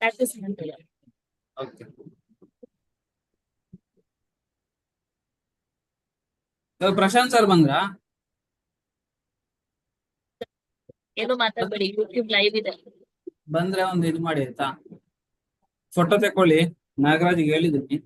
That is Monday. Okay. So, Prashant sir ಬಂದ್ರಾ? ಏನು ಮಾತಾಡ್ಬೇಡಿ, YouTube live ಇದೆ. ಬಂದ್ರೆ ಒಂದು ಇದು ಮಾಡಿ ಆಯ್ತಾ, ಫೋಟೋ ತಕೊಳ್ಳಿ, ನಾಗರಾಜ್ಗೆ ಹೇಳಿದ್ದೀನಿ.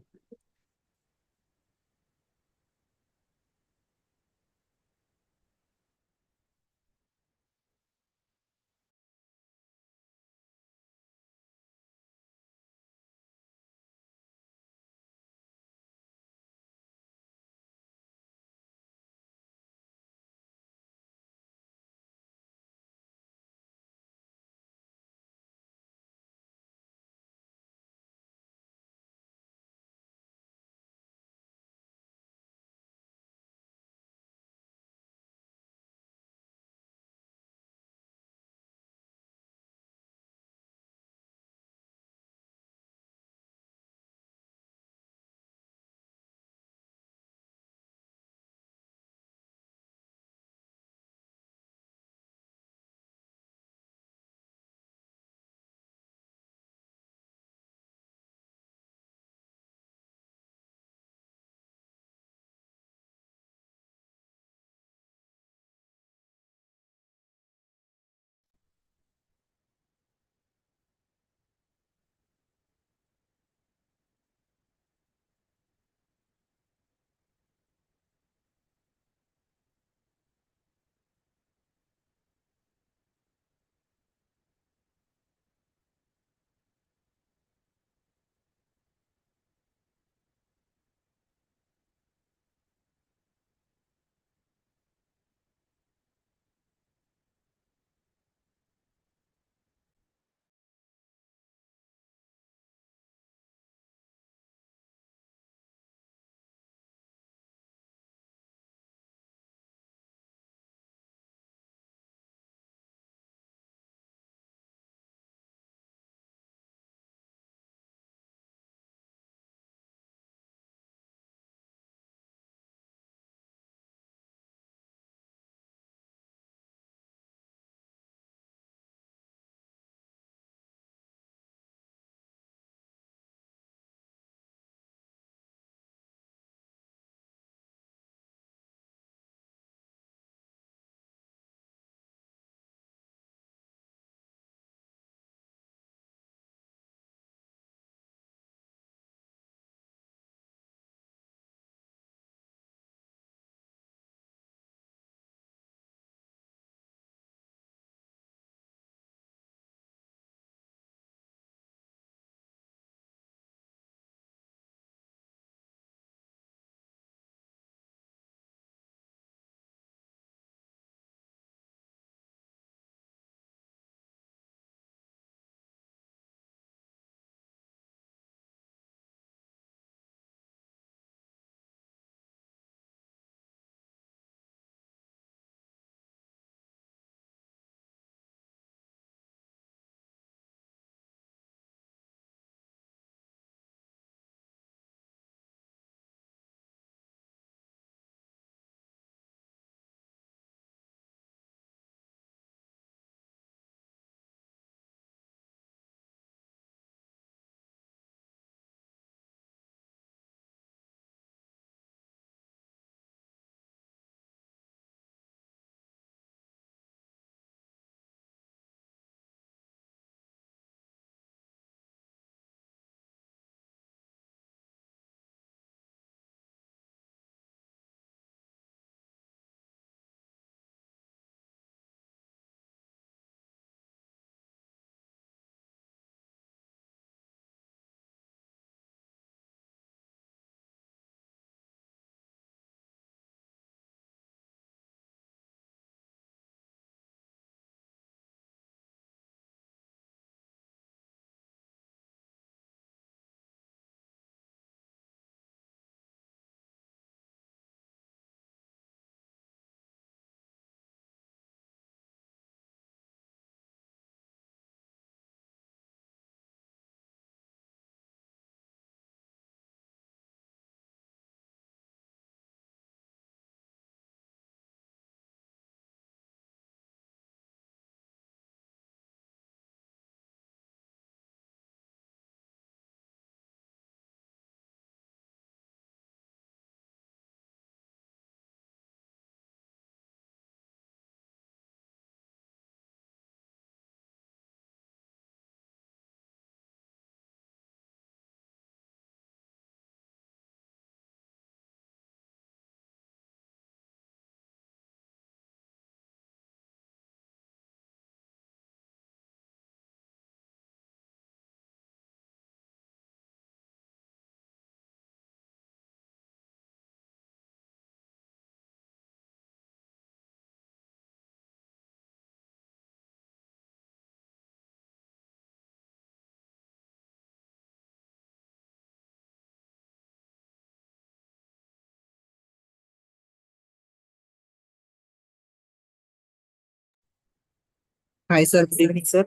Hi, sir. Good evening, sir.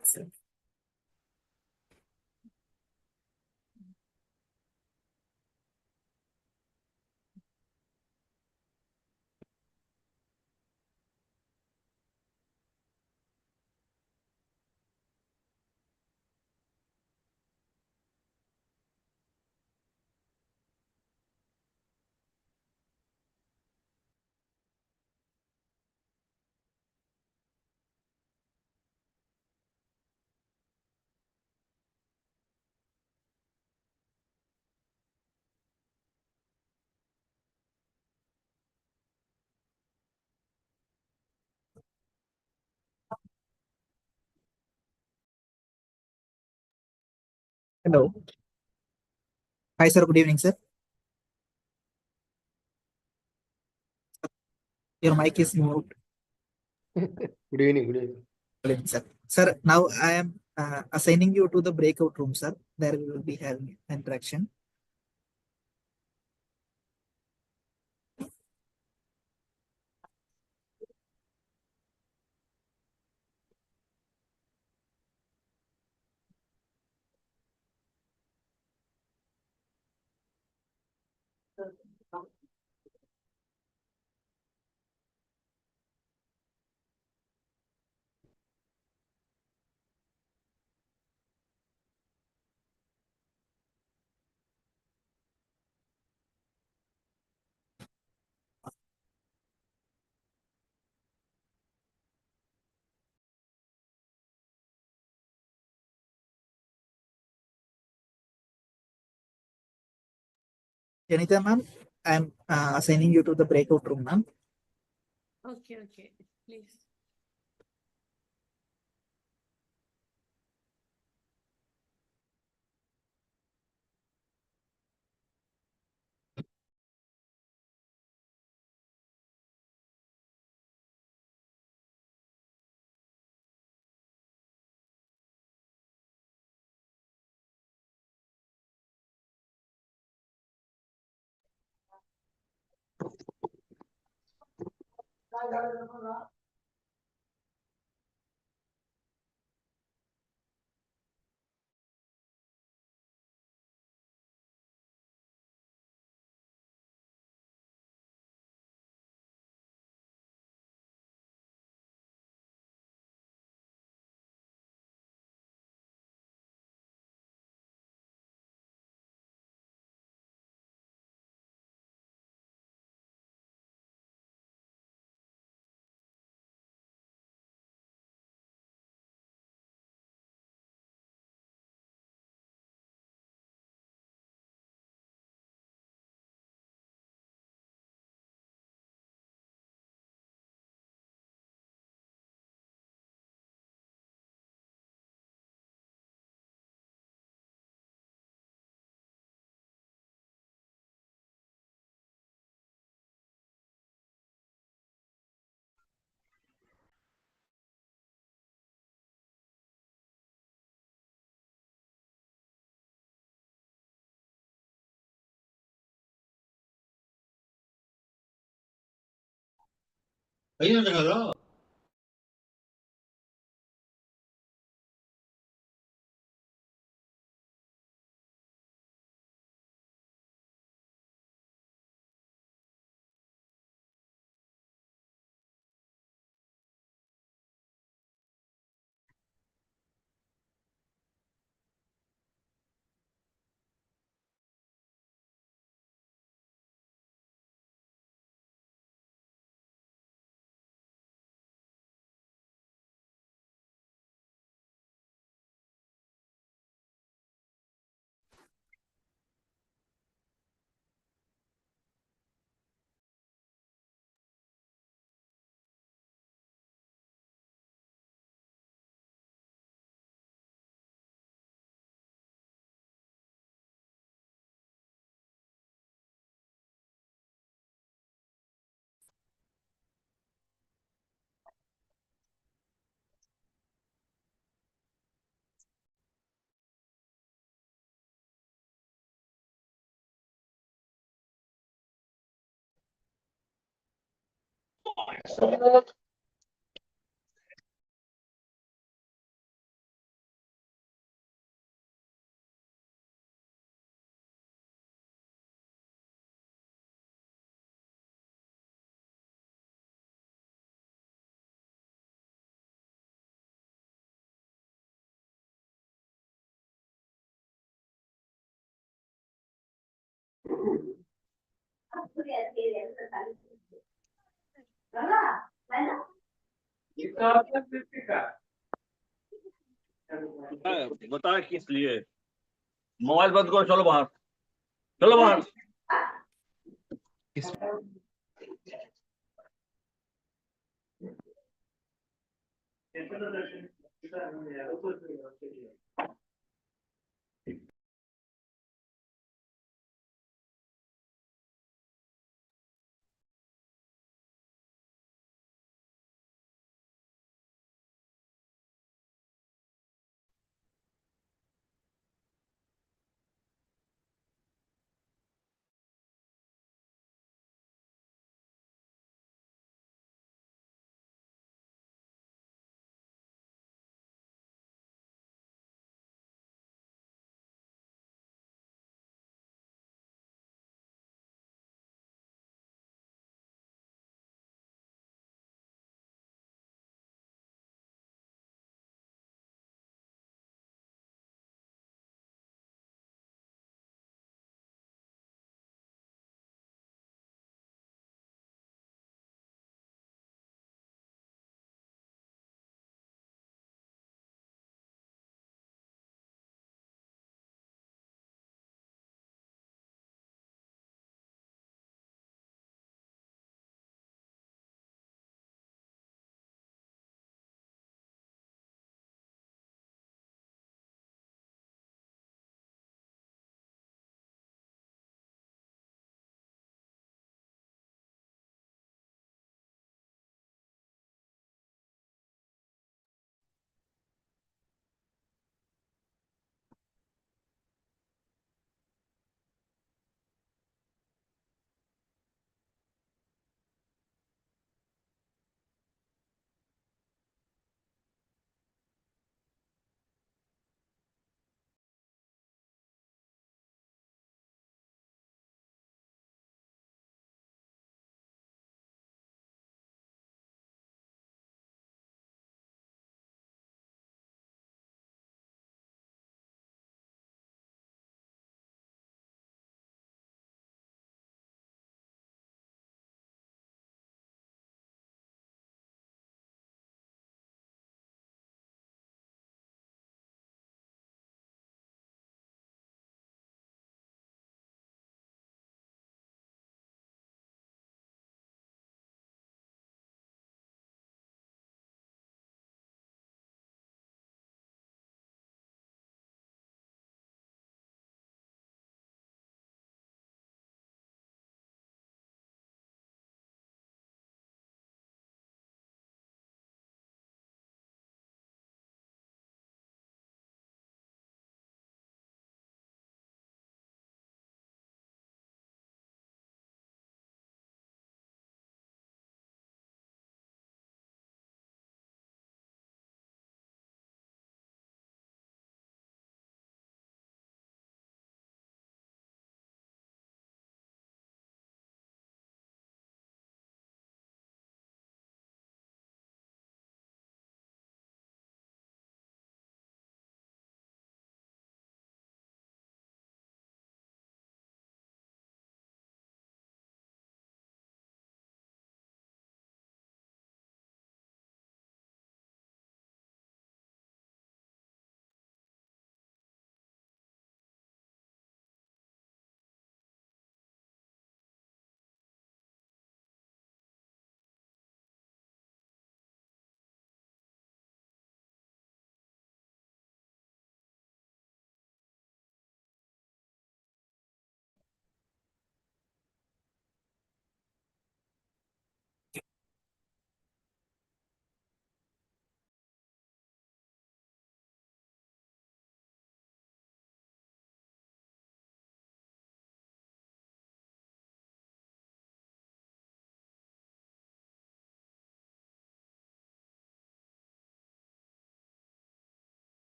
Hello. Hi, sir. Good evening, sir. Your mic is moved. Good evening. Good evening. Good evening, sir. Sir, now I am assigning you to the breakout room, sir. There we will be having interaction. Janita, ma'am, I am assigning you to the breakout room, ma'am. Okay, okay, please. बता किस लिए mobile बंद करो चलो बाहर चलो बाहर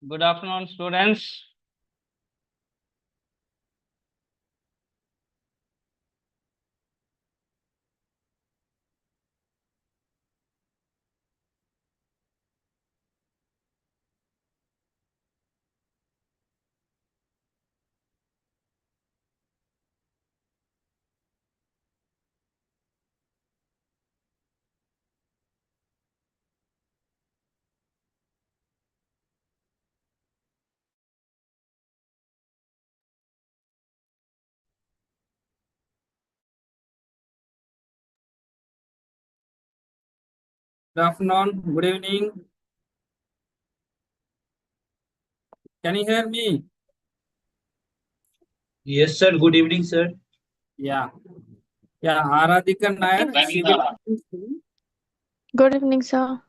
Good afternoon, students. Good afternoon. Good evening. Can you hear me? Yes, sir. Good evening, sir. Yeah. Yeah. Aaradhika Nair. She will. Good evening, sir.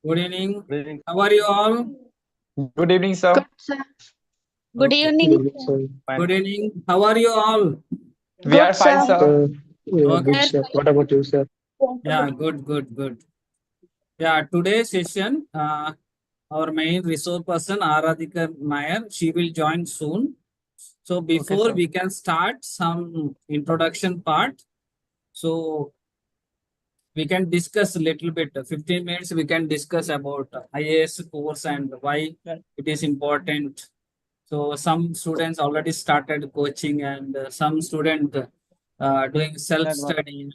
Good evening. Good evening. How are you all? Good evening, sir. Good, sir. Good Okay. evening. Good evening, sir. Good evening. How are you all? We are Good, fine, sir. sir. Okay. Good, sir. What about you, sir? Yeah. Good. Good. Good. Yeah. Today's session. Our main resource person Aaradhika Nair. She will join soon. So before sir. we can start some introduction part. So we can discuss a little bit. 15 minutes we can discuss about IAS course and why it is important. So some students already started coaching and some student doing self-study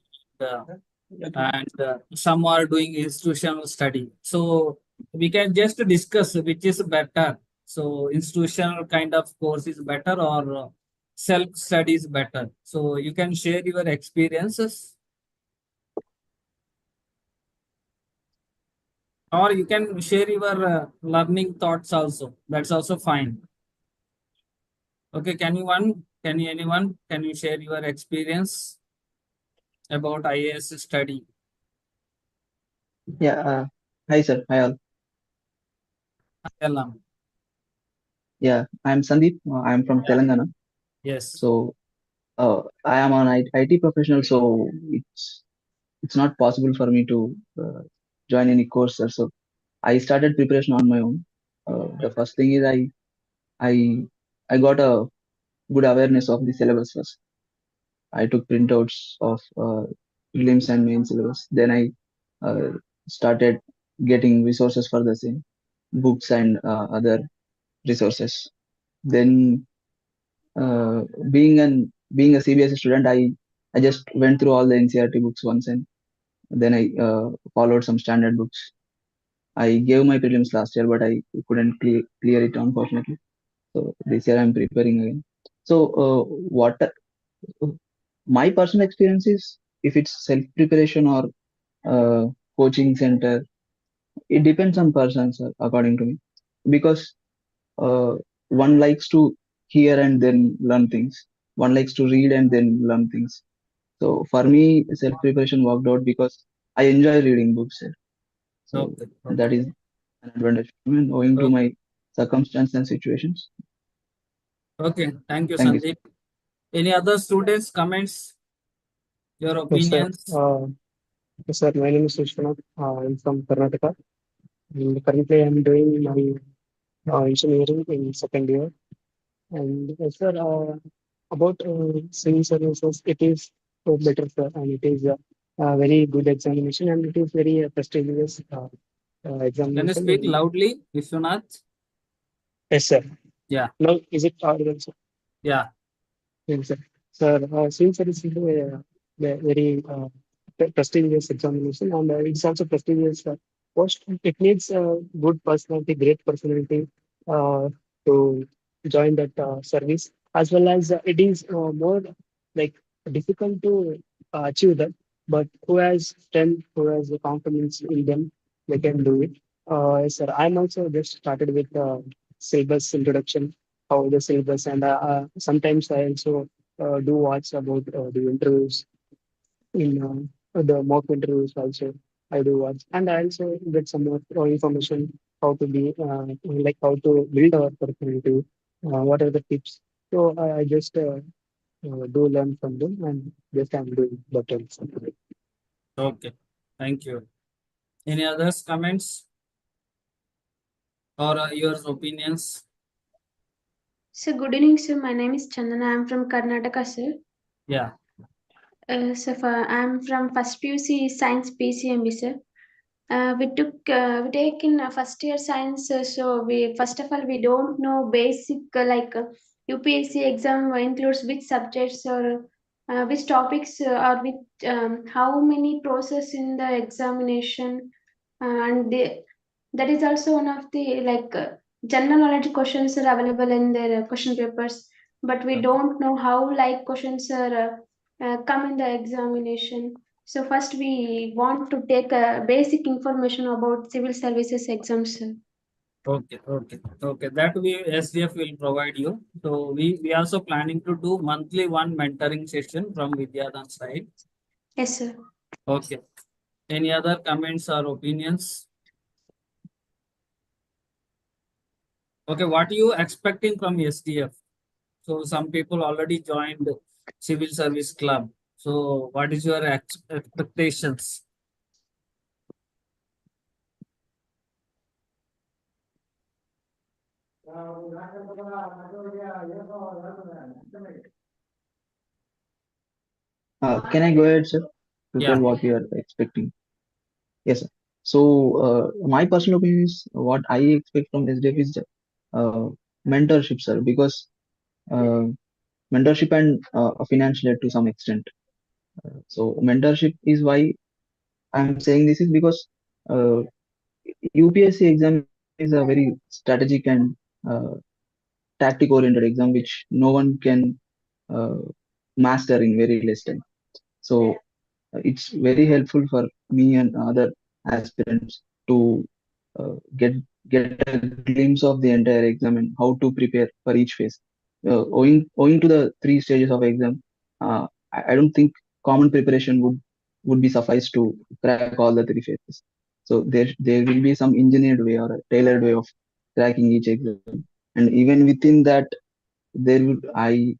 and some are doing institutional study. So we can just discuss which is better. So institutional kind of course is better or self-study is better. So you can share your experiences. Or you can share your learning thoughts also. That's also fine. Okay, can you share your experience about IAS study? Yeah. Hi, sir. Hi, all. Alam. Yeah, I'm Sandeep. I'm from Telangana. Yes. So, I am an IT professional. So it's not possible for me to join any course, sir. So I started preparation on my own. The first thing is I I got a good awareness of the syllabus first. I took printouts of prelims and main syllabus. Then I started getting resources for the same, books and other resources. Then uh, being a CBSE student, I just went through all the NCRT books once, and then I followed some standard books. I gave my prelims last year, but I couldn't clear it, unfortunately. So this year I'm preparing again. So what my personal experience is, if it's self preparation or coaching center, it depends on persons, according to me, because uh, one likes to hear and then learn things. One likes to read and then learn things. So for me, self preparation worked out because I enjoy reading books. So Okay. that Okay. is an advantage for me, owing to Okay. my circumstances and situations. Okay. Thank you, Thank you, sir. Sandeep. Any other students, comments, your Yes, sir. opinions? Yes, sir. My name is Vishwanath. I'm from Karnataka. And currently, I'm doing my engineering in second year. And sir, about civil services, it is so better, sir, and it is a very good examination, and it is very prestigious Can you examination. speak loudly, Vishwanath? Yes, sir. Yeah. Now, is it audible, sir? Yeah. Yes, sir. Sir, civil service is a very prestigious examination, and it's also prestigious post. It needs a good personality, great personality to join that service, as well as it is more like difficult to achieve that. But who has strength, who has the confidence in them, they can do it. Yes, sir, I'm also just started with syllabus introduction, how the syllabus, and sometimes I also do watch about the interviews in the mock interviews also. I do watch, and I also get some more information how to be like how to build our personality. What are the tips? So I just do learn from them, and just I'm doing better. Okay. Thank you. Any others, comments? or your opinions? So good evening, sir. My name is Chandana. I'm from Karnataka, sir. Yeah. I'm from first PUC Science PCMB, sir. We take in first year science. So we first of all we don't know basic UPSC exam includes which subjects or which topics or which how many process in the examination, and that is also one of the general knowledge questions are available in their question papers, but we don't know how like questions are come in the examination. So first we want to take a basic information about civil services exams. Okay. That we SDF will provide you. So we also planning to do monthly one mentoring session from Vidyadhan side. Yes, sir. Okay. Any other comments or opinions? Okay, what are you expecting from SDF? So some people already joined civil service club. So what is your expectations? Can I go ahead, sir, to Yeah. tell what we are expecting? Yes, sir. So, my personal opinion is what I expect from SDF is mentorship, sir, because uh, mentorship and financial aid to some extent. So, mentorship is why I'm saying this is because uh, UPSC exam is a very strategic and uh, tactic oriented exam which no one can uh, master in very less time. So, it's very helpful for me and other aspirants to get a glimpse of the entire exam and how to prepare for each phase. Owing to the three stages of exam, I don't think common preparation would be suffice to crack all the three phases. So there will be some engineered way or a tailored way of cracking each exam, and even within that, there will I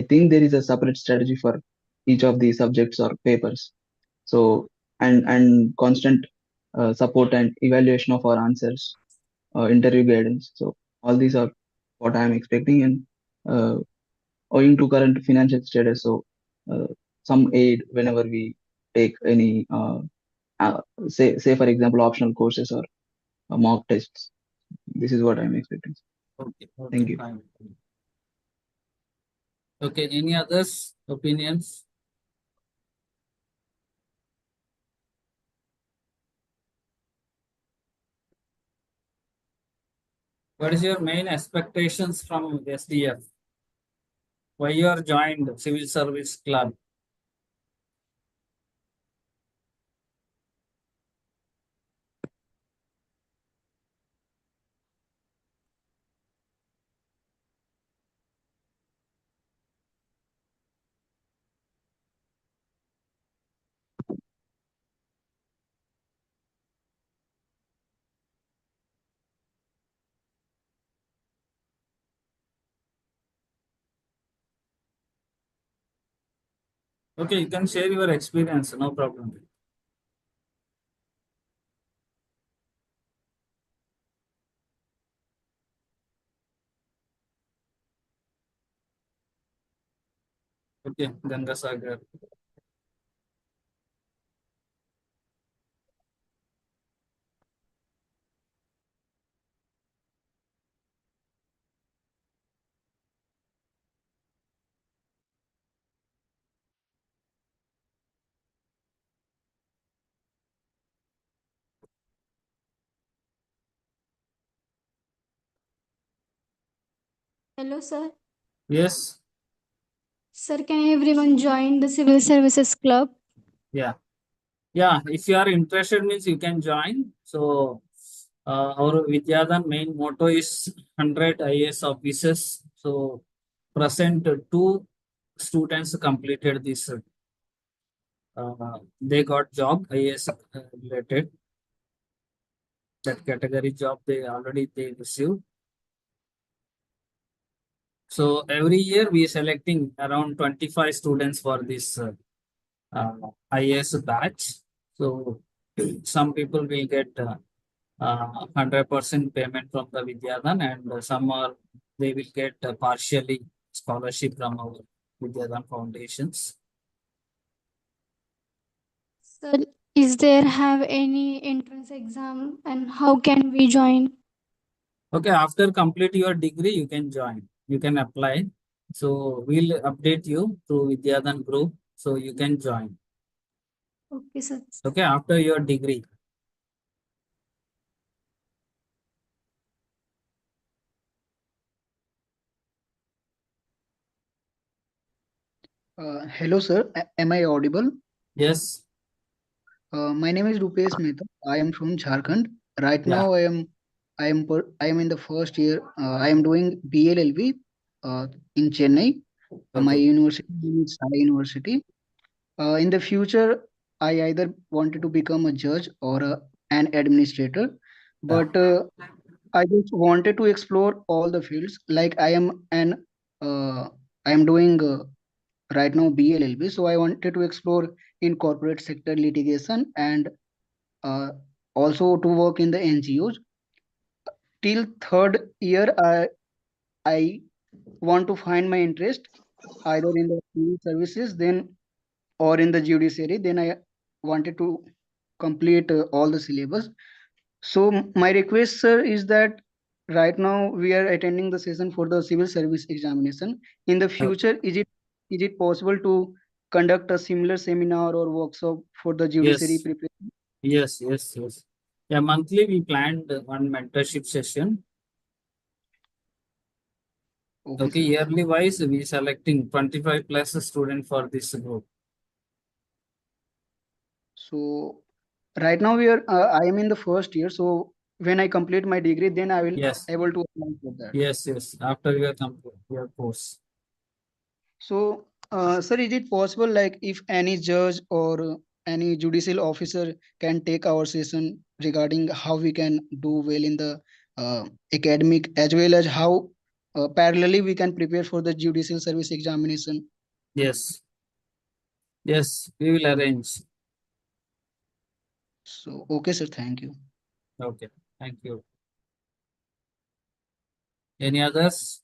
think there is a separate strategy for each of the subjects or papers. So and constant support and evaluation of our answers, interview guidance. So all these are what I am expecting, and uh, owing to current financial status, so uh, some aid whenever we take any say for example optional courses or mock tests. This is what I am expecting. Okay. Thank you. Fine. Okay, any others opinions? What is your main expectations from SDF? Why you are joined civil service club? Okay, you can share your experience, no problem. Okay, Ganga Sagar. Hello, sir. Yes. Sir, can everyone join the Civil Services Club? Yeah. Yeah, if you are interested means you can join. So our Vidyadhan main motto is 100 IAS officers. So present two students completed this. They got job IAS related. That category job they received. So every year we selecting around 25 students for this IAS batch. So some people will get 100% payment from the Vidyadhan, and some are they will get partially scholarship from our Vidyadhan foundations. Sir, is there have any entrance exam and how can we join? Okay, after complete your degree, you can join. You can apply. So we'll update you through Vidyadhan group, so you can join. Okay, sir. Okay, after your degree. Hello, sir. Am I audible? Yes. My name is Rupesh Mehta. I am from Jharkhand. Right Yeah. now, I am in the first year. I am doing BLLB in Chennai. My Okay. university is Sai University. In the future, I either wanted to become a judge or an administrator, but I just wanted to explore all the fields. Like I am doing right now BLLB, so I wanted to explore in corporate sector litigation and uh, also to work in the NGOs. Till third year, I want to find my interest either in the civil services, then or in the judiciary. Then I wanted to complete all the syllabus. So my request, sir, is that right now we are attending the session for the civil service examination. In the future, is it possible to conduct a similar seminar or workshop for the judiciary Yes. preparation? Yes. Yes. Yes. Yeah. Monthly, we planned one mentorship session. Okay. sir. Yearly wise, we selecting 25 plus student for this group. So right now I am in the first year. So when I complete my degree, then I will Yes. able to apply for that. Yes. Yes. After your complete your course. So, sir, is it possible, like, if any judge or any judicial officer can take our session regarding how we can do well in the academic, as well as how parallelly we can prepare for the judicial service examination? Yes. Yes. We will arrange. So, okay, sir, thank you. Okay. Thank you. Any others?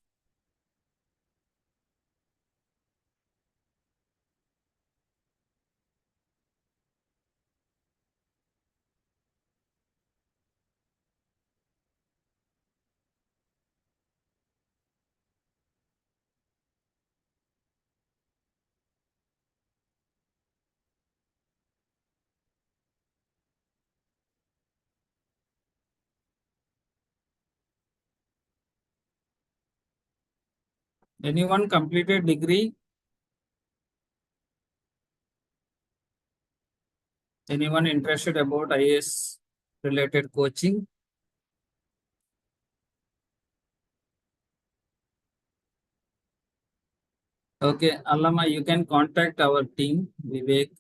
Anyone completed degree? Anyone interested about IAS related coaching? Okay, Allama, you can contact our team, Vivek.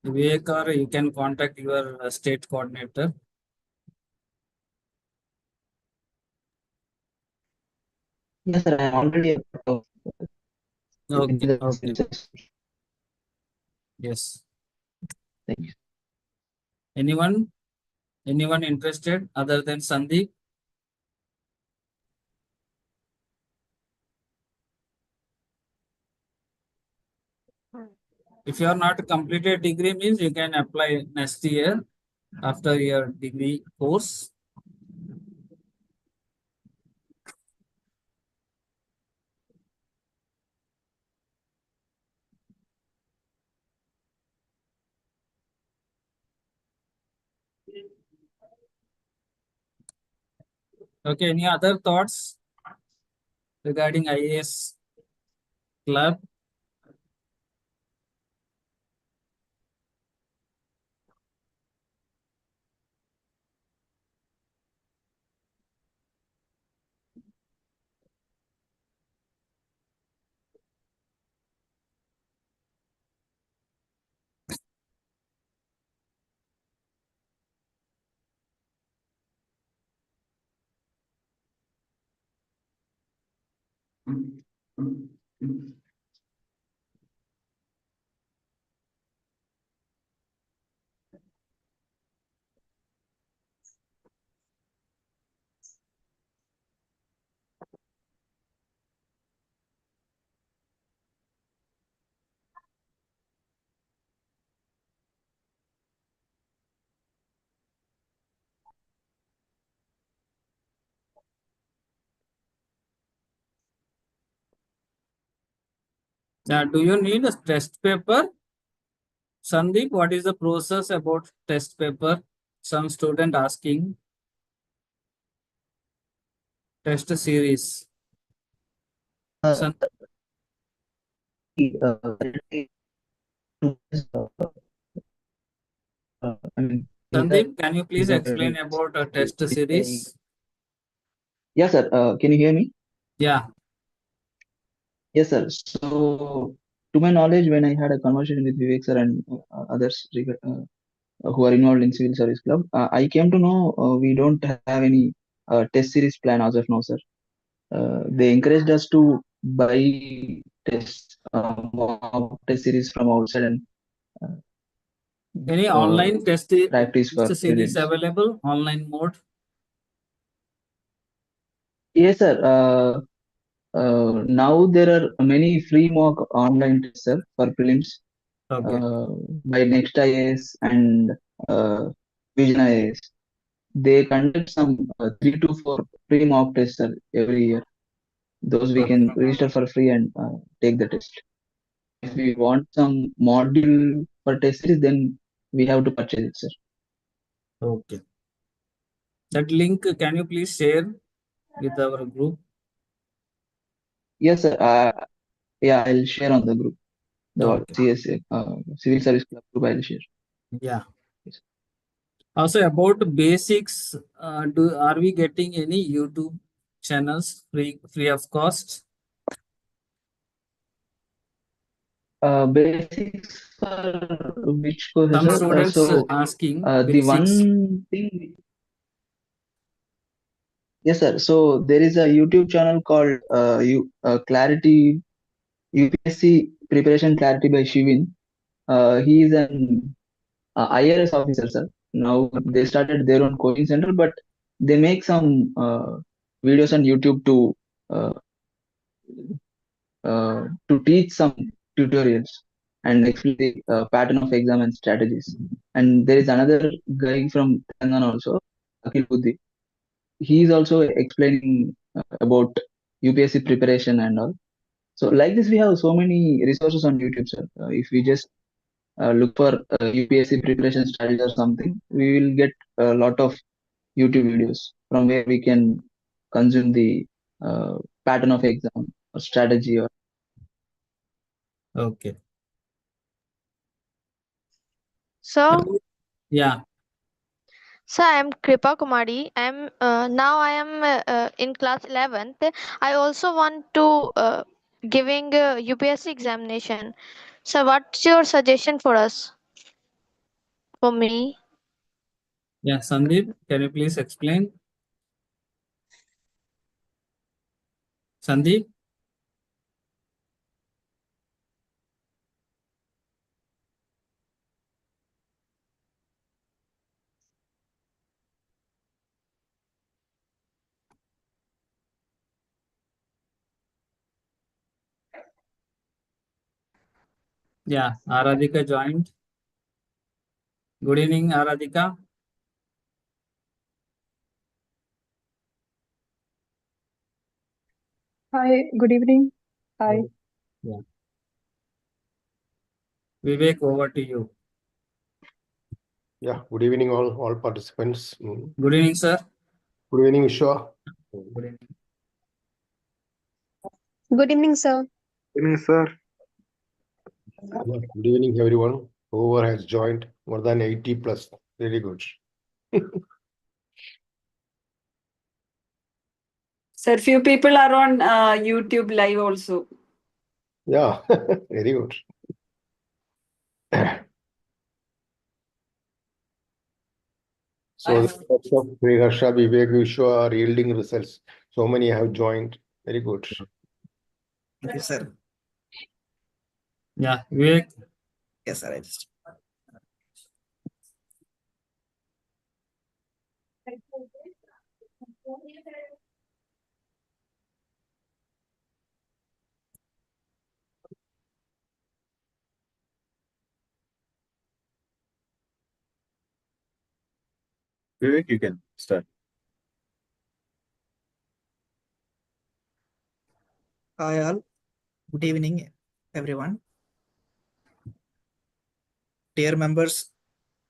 Vivek, or you can contact your state coordinator. Yes, sir. I am already a part of Okay, the okay. services. Yes. Thank you. Anyone? Anyone interested other than Sandeep? If you are not completed degree means you can apply next year after your degree course. Okay, any other thoughts regarding IAS club? Do you need a test paper? Sandeep, what is the process about test paper? Some student asking. Test series. Uh, I mean, Sandeep, can you please the explain about a test series? Yes, sir. Can you hear me? Yeah. Yes, sir. So, to my knowledge, when I had a conversation with Vivek sir and others who are involved in civil service club, I came to know we don't have any test series plan as of now, sir. They encouraged us to buy mock test series from outside and Any online test practice for series prelims. available? Online mode? Yes, sir. Now there are many free mock online tests, sir, for prelims. Okay. By Next IAS and Vision IAS. They conduct some 3 to 4 free mock tests, sir, every year. Those we can register for free and take the test. If we want some module for test series, then we have to purchase it, sir. Okay. That link, can you please share with our group? Yes, sir. Yeah, I'll share on the group. The CSA, Civil Service Club group, I'll share. Yeah. Also about basics, are we getting any YouTube channels free of cost? Basics for which course, Some sir? students asking the basics. one thing. Yes, sir. So there is a YouTube channel called Clarity UPSC Preparation Clarity by Shivin. He is an IRS officer, sir. Now they started their own coaching center, but they make some videos on YouTube to teach some tutorials and explain the pattern of exam and strategies. And there is another guy from Telangana also, Akhil Buddhi. He is also explaining about UPSC preparation and all. So like this, we have so many resources on YouTube, sir. If we just look for UPSC preparation strategy or something, we will get a lot of YouTube videos from where we can consume the pattern of exam or strategy. Or Okay. So, Yeah. so I am Kripa Kumari. I am in class 11th. I also want to giving UPSC examination. So, what's your suggestion for us? For me? Yeah, Sandeep, can you please explain? Sandeep? Yeah, Aaradhika joined. Good evening, Aaradhika. Hi, good evening. Hi. Yeah. Vivek, over to you. Yeah, good evening all participants. Good evening, sir. Good evening, Vishwa. Good evening. Good evening, sir. Good evening, sir. Good evening, everyone. Whoever has joined, more than 80 plus. Very good. Sir, few people are on YouTube live also. Yeah, very good. So the lots of Harsha, Vivek, Vishwa are yielding results. So many have joined. Very good. Thank you, sir. Yeah, Vivek. Yes, sir. I just. Vivek, you can start. Hi all. Good evening. everyone. Dear members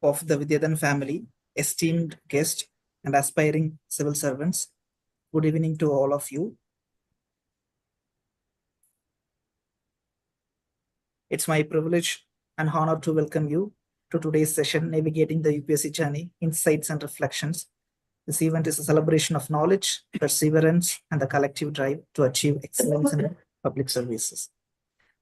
of the Vidyadhan family, esteemed guests, and aspiring civil servants, good evening to all of you. It's my privilege and honor to welcome you to today's session, Navigating the UPSC Journey, Insights and Reflections. This event is a celebration of knowledge, perseverance, and the collective drive to achieve excellence in public services.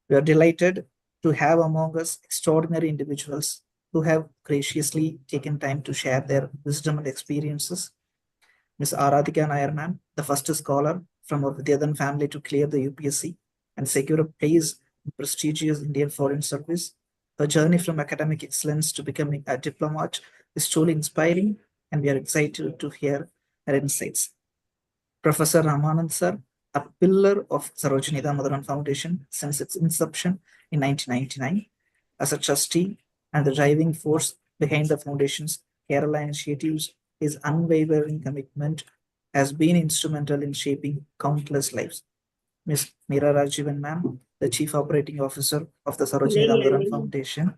We are delighted to have among us extraordinary individuals who have graciously taken time to share their wisdom and experiences. Ms Aaradhika Nair, ma'am, the first scholar from our Vidyadhan family to clear the UPSC and secure a place in prestigious Indian Foreign Service. Her journey from academic excellence to becoming a diplomat is truly inspiring, and we are excited to hear her insights. Professor Ramanand sir, a pillar of Sarojini Damodaran Foundation since its inception in 1999, as a trustee and the driving force behind the foundation's Kerala initiatives, his unwavering commitment has been instrumental in shaping countless lives. Ms. Meera Rajivan, ma'am, the Chief Operating Officer of the Sarojini Damodaran Foundation,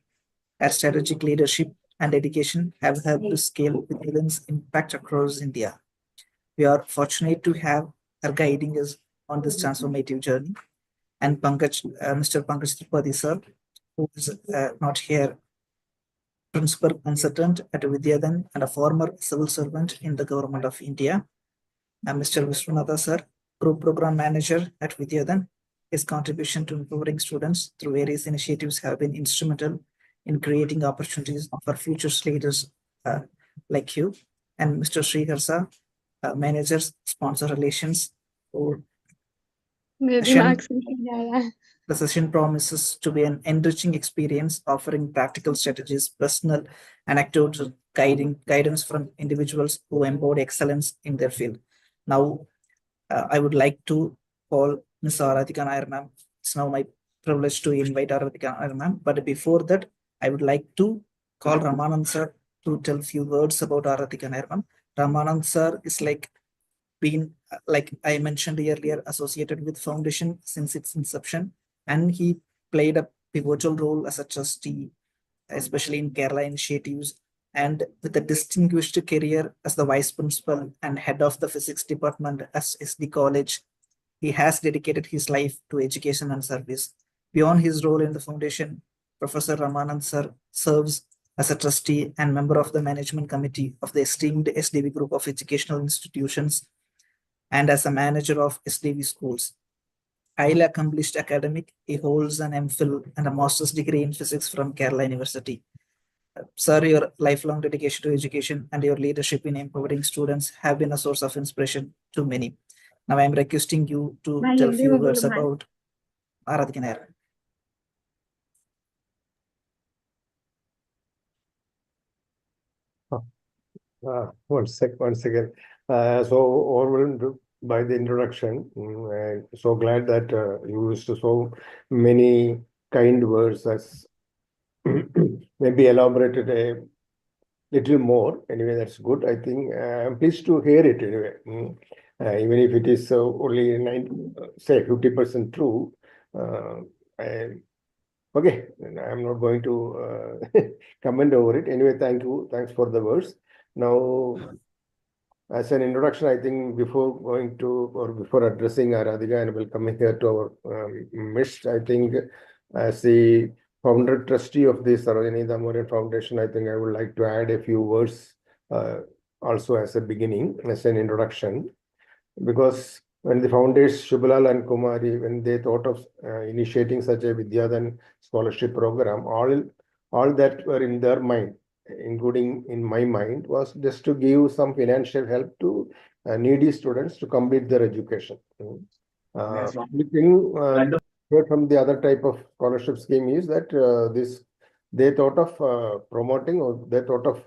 her strategic leadership and dedication have helped to scale Vidyadhan's impact across India. We are fortunate to have her guiding us on this transformative journey. And Mr. Pankaj Tripathi, sir, who is not here, principal consultant at Vidyadhan and a former civil servant in the government of India. And Mr. Vishwanatha, sir, group program manager at Vidyadhan. His contribution to empowering students through various initiatives have been instrumental in creating opportunities for future leaders like you. And Mr. Srihar, sir, managers, sponsor relations. The session promises to be an enriching experience, offering practical strategies, personal anecdotes, guidance from individuals who embody excellence in their field. Now, I would like to call Ms. Aaradhika Nair, ma'am. It's now my privilege to invite Aaradhika Nair, ma'am. But before that, I would like to call Ramanand sir to tell a few words about Aaradhika Nair, ma'am. Ramanand sir is been, like I mentioned earlier, associated with foundation since its inception, and he played a pivotal role as a trustee, especially in Kerala initiatives, and with a distinguished career as the vice principal and head of the physics department at SD College. He has dedicated his life to education and service. Beyond his role in the foundation, Professor Ramanand sir serves as a trustee and member of the management committee of the esteemed SDV group of educational institutions and as a manager of SDV schools. Highly accomplished academic, he holds an MPhil and a master's degree in physics from Kerala University. Sir, your lifelong dedication to education and your leadership in empowering students have been a source of inspiration to many. Now I am requesting you to tell a few words about Aaradhika Nair. One second. So overwhelmed by the introduction, and so glad that you used so many kind words as maybe elaborated a little more. Anyway, that's good. I think I'm pleased to hear it anyway. Even if it is only 50% true. Okay, I'm not going to comment over it. Anyway, thank you. Thanks for the words. Now, as an introduction, I think before going to or before addressing Aaradhika and welcoming her to our midst, I think as the founder trustee of the Sarojini Damodaran Foundation, I think I would like to add a few words also as a beginning, as an introduction, because when the founders Shubhalal and Kumari, when they thought of initiating such a Vidyadhan scholarship program, all that were in their mind, including in my mind, was just to give some financial help to needy students to complete their education. From the other type of scholarship scheme is that they thought of promoting, or they thought of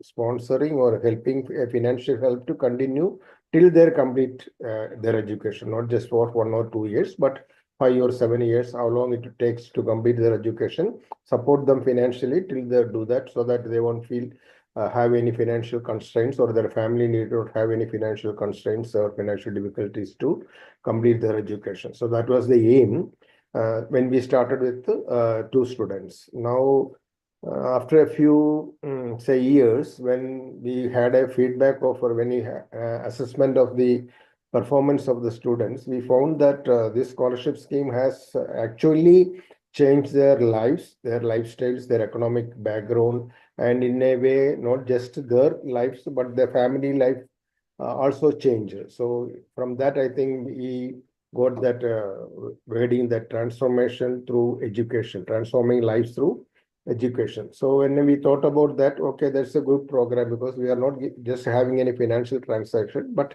sponsoring or helping a financial help to continue till they complete their education, not just for 1 or 2 years, but 5 or 7 years, how long it takes to complete their education, support them financially till they do that, so that they won't feel have any financial constraints, or their family need not have any financial constraints or financial difficulties to complete their education. So that was the aim. when we started with 2 students. Now, after a few say years, when we had a feedback of or when we assessment of the performance of the students, we found that this scholarship scheme has actually changed their lives, their lifestyles, their economic background, and in a way, not just their lives, but their family life also changed. So from that, I think we got that wording, that transformation through education, transforming lives through education. So when we thought about that, okay, that's a good program because we are not just having any financial transaction, but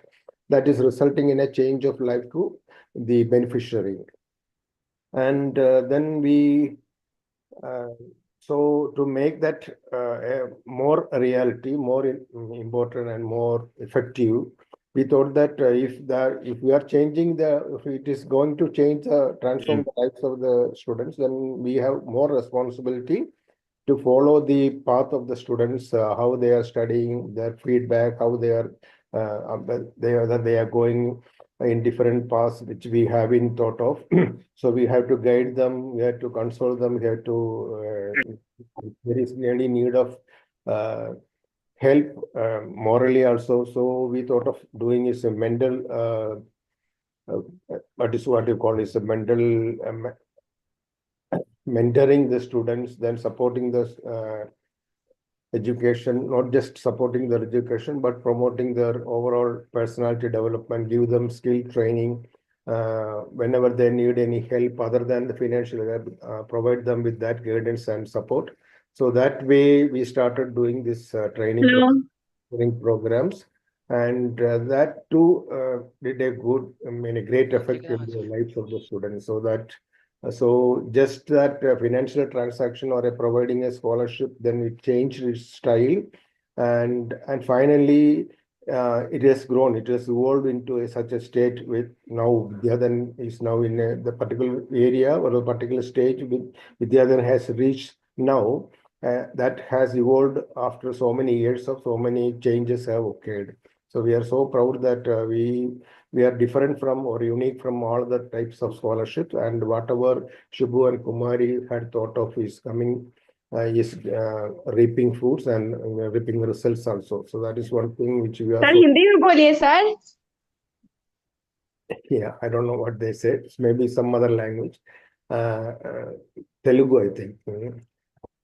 that is resulting in a change of life to the beneficiary. And then we, so to make that a more reality, more important and more effective, we thought that if we are changing if it is going to change transform the lives of the students, then we have more responsibility to follow the path of the students, how they are studying, their feedback, how they are going in different paths which we have been thought of. So we have to guide them, we have to console them, we have to there is really need of help morally also. So we thought of doing is a mental what you call is a mental mentoring the students, then supporting the education, not just supporting their education, but promoting their overall personality development, give them skill training, whenever they need any help other than the financial, provide them with that guidance and support. So that way we started doing this training programs, and that too did a good, a great effect in the lives of the students. So that so just that financial transaction or providing a scholarship, then it changed its style, and finally it has grown. It has evolved into such a state with now Vidyadhan is now in the particular area or a particular stage with Vidyadhan has reached now. That has evolved after so many years of so many changes have occurred. So we are so proud that we are different from or unique from all the types of scholarships, and whatever Shubhu and Kumari had thought of is coming, is reaping fruits and reaping results also. So that is one thing which we are. Sir Hindi में बोलिए sir. Yeah, I don't know what they said. Maybe some other language. Telugu, I think.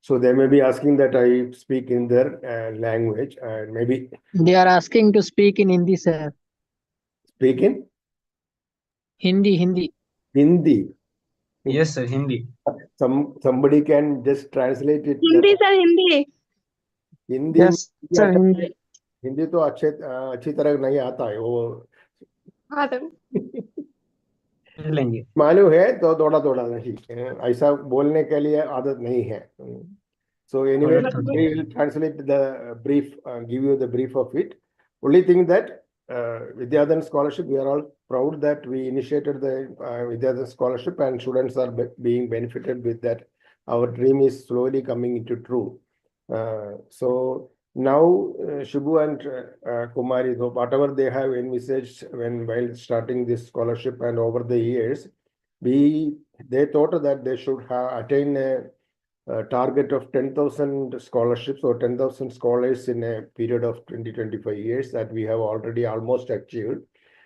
So they may be asking that I speak in their language, and maybe They are asking to speak in Hindi, sir. Speak in Hindi. Hindi. Yes, sir, Hindi. Somebody can just translate it. Hindi sir Hindi. Hindi. Yes, sir, Hindi. Hindi तो अच्छी तरह नहीं आता है वो. हाँ sir. लेंगे. मालूम है तो थोड़ा थोड़ा नहीं, ऐसा बोलने के लिए आदत नहीं है. So anyway, we will translate the brief, give you the brief of it. Only thing that Vidyadhan scholarship, we are all proud that we initiated the Vidyadhan scholarship and students are being benefited with that. Our dream is slowly coming into true. So now Shubhu and Kumari, though, whatever they have envisaged while starting this scholarship and over the years, they thought that they should attain a target of 10,000 scholarships or 10,000 scholars in a period of 20-25 years that we have already almost achieved.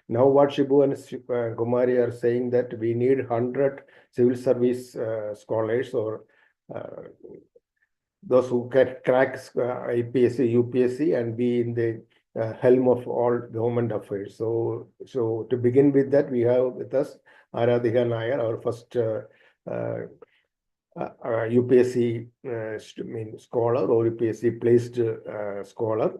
Now what Shubhu and Kumari are saying that we need 100 civil service scholars or those who can crack IPSC, UPSC and be in the helm of all government affairs. So to begin with that, we have with us Aaradhika Nair, our first UPSC scholar or UPSC placed scholar,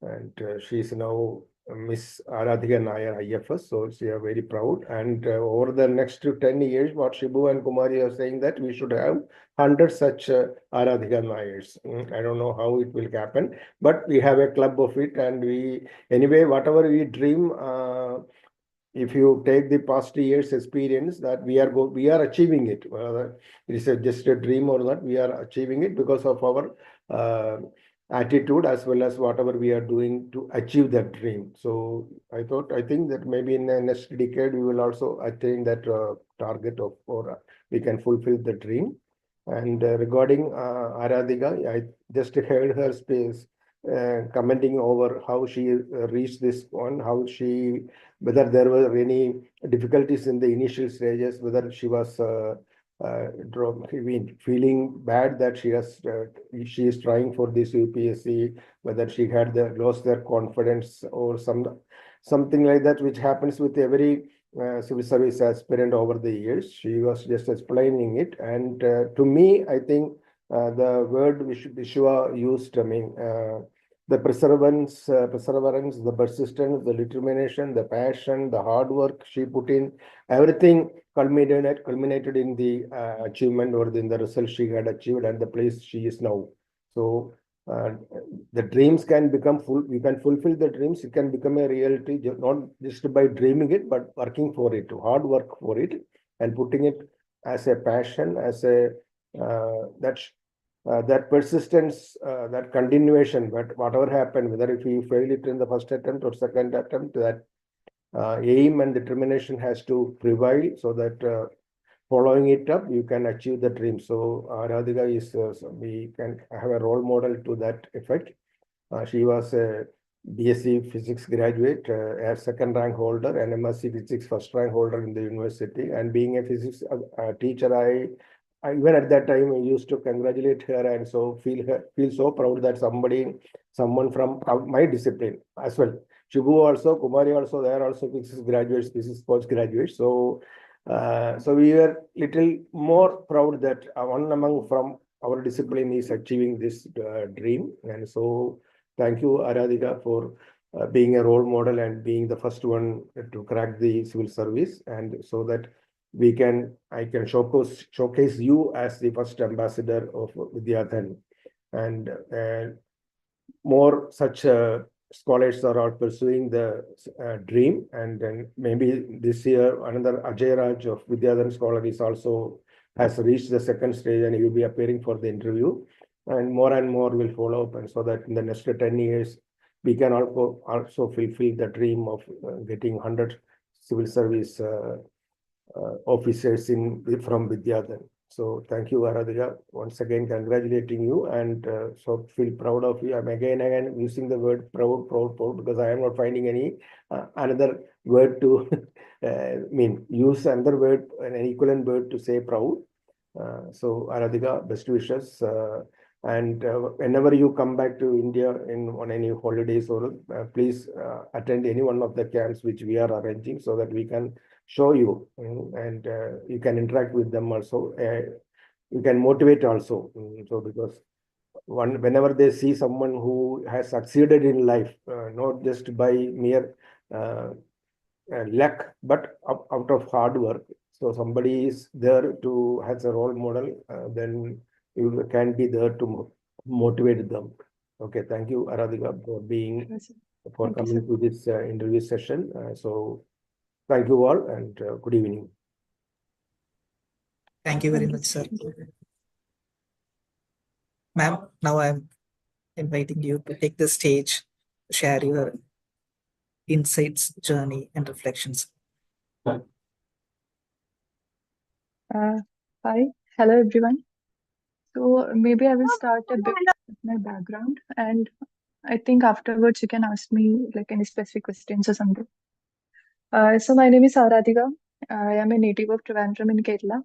and she is now Ms Aaradhika Nair IFS, so we are very proud. And over the next 10 years, what Shubhu and Kumari are saying that we should have 100 such Aaradhika Nairs. I don't know how it will happen, but we have a club of it, and anyway, whatever we dream, if you take the past years' experience, that we are achieving it. Whether it is just a dream or not, we are achieving it because of our attitude as well as whatever we are doing to achieve that dream. So I think that maybe in the next decade we will also attain that target of or we can fulfill the dream. And regarding Aaradhika, I just heard her space commenting over how she reached this one, whether there were any difficulties in the initial stages, whether she was feeling bad that she is trying for this UPSC, whether she had lost their confidence or something like that, which happens with every civil service aspirant over the years. She was just explaining it, and to me, I think the word Vishwa used, the perseverance, the persistence, the determination, the passion, the hard work she put in, everything culminated in the achievement or in the result she had achieved and the place she is now. So the dreams can become we can fulfill the dreams. It can become a reality, not just by dreaming it, but working for it, hard work for it, and putting it as a passion, as a that persistence, that continuation. But whatever happened, whether if you fail it in the first attempt or second attempt, that aim and determination has to prevail, so that following it up, you can achieve the dream. So Aaradhika is, we can have a role model to that effect. She was a BSc Physics graduate, a second rank holder, and MSc Physics first rank holder in the university. And being a physics teacher, I even at that time I used to congratulate her and so feel so proud that someone from my discipline as well. Shibu also, Kumari also, they are also physics graduates, physics postgraduates. So we were little more proud that one among from our discipline is achieving this dream. And so thank you, Aaradhika, for being a role model and being the first one to crack the civil service, and so that I can showcase you as the first ambassador of Vidyadhan, and more such scholars are out pursuing the dream. And then maybe this year another Ajay Raj of Vidyadhan Scholar is also has reached the second stage, and he will be appearing for the interview, and more will follow up, and so that in the next 10 years we can also fulfill the dream of getting 100 civil service officers from Vidyadhan. So thank you, Aaradhika. Once again, congratulating you, and so feel proud of you. I'm again using the word proud, because I am not finding any another word to use another word, an equivalent word to say proud. So Aaradhika, best wishes. And whenever you come back to India on any holidays, or please attend any one of the camps which we are arranging, so that we can show you, and you can interact with them also. You can motivate also. So because whenever they see someone who has succeeded in life, not just by mere luck, but out of hard work. So somebody is there to has a role model, then you can be there to motivate them. Okay, thank you, Aaradhika, for coming to this interview session. So thank you all, and good evening. Thank you very much, sir. Ma'am, now I'm inviting you to take the stage, share your insights, journey, and reflections. Hi, hello everyone. So maybe I will start a bit with my background, and I think afterwards you can ask me like any specific questions or something. So my name is Aaradhika. I am a native of Trivandrum in Kerala,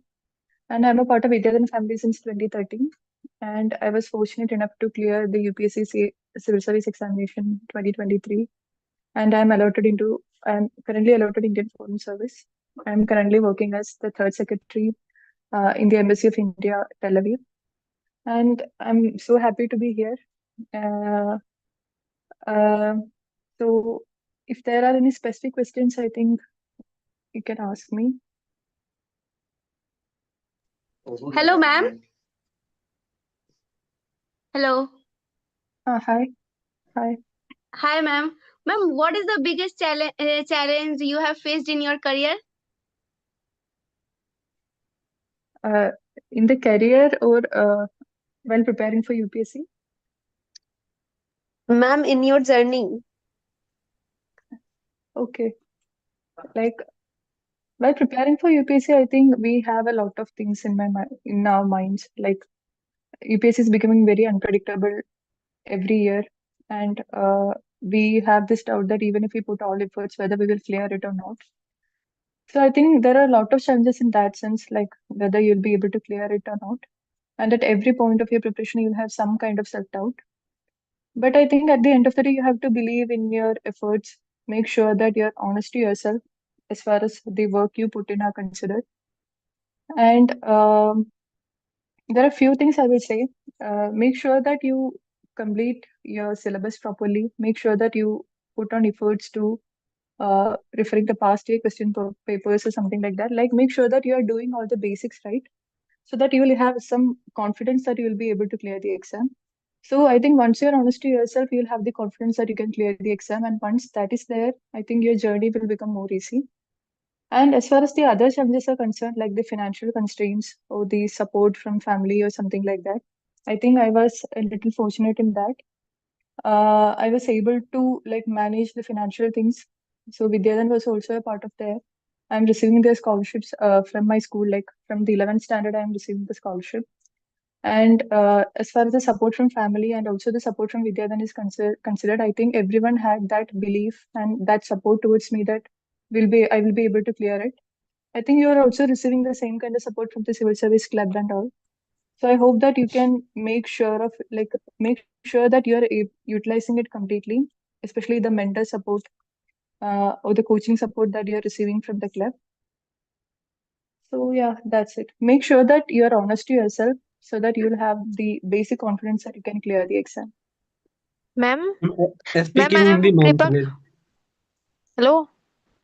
and I'm a part of Vidyadhan family since 2013. And I was fortunate enough to clear the UPSC Civil Service Examination 2023, and I'm currently allotted Indian Foreign Service. I'm currently working as the third secretary in the Embassy of India, Tel Aviv. And I'm so happy to be here. So if there are any specific questions, I think you can ask me. Hello, ma'am. Hello. Hi. Hi. Hi, ma'am. Ma'am, what is the biggest challenge you have faced in your career? In the career or while preparing for UPSC? Ma'am, in your journey. Okay. Like While preparing for UPSC, I think we have a lot of things in our minds. Like UPSC is becoming very unpredictable every year, and we have this doubt that even if we put all efforts, whether we will clear it or not. So I think there are a lot of challenges in that sense, like whether you'll be able to clear it or not. And at every point of your preparation, you'll have some kind of self-doubt. But I think at the end of the day, you have to believe in your efforts. Make sure that you're honest to yourself as far as the work you put in are considered. And there are a few things I will say. Make sure that you complete your syllabus properly. Make sure that you put on efforts to referring to past year papers or something like that. Like make sure that you are doing all the basics right, so that you will have some confidence that you will be able to clear the exam. So I think once you're honest to yourself, you'll have the confidence that you can clear the exam. And once that is there, I think your journey will become more easy. And as far as the other challenges are concerned, like the financial constraints or the support from family or something like that, I think I was a little fortunate in that. I was able to like manage the financial things. So Vidyadhan was also a part of there. I'm receiving the scholarships from my school, like from the 11th standard, I'm receiving the scholarship. And as far as the support from family and also the support from Vidyadhan is considered, I think everyone had that belief and that support towards me that I will be able to clear it. I think you are also receiving the same kind of support from the civil service club and all. So I hope that you can make sure that you are utilizing it completely, especially the mentor support or the coaching support that you are receiving from the club. So yeah, that's it. Make sure that you are honest to yourself so that you'll have the basic confidence that you can clear the exam. Ma'am, Speak ma'am, in I Hindi, am ma'am, Kripa. please. Hello,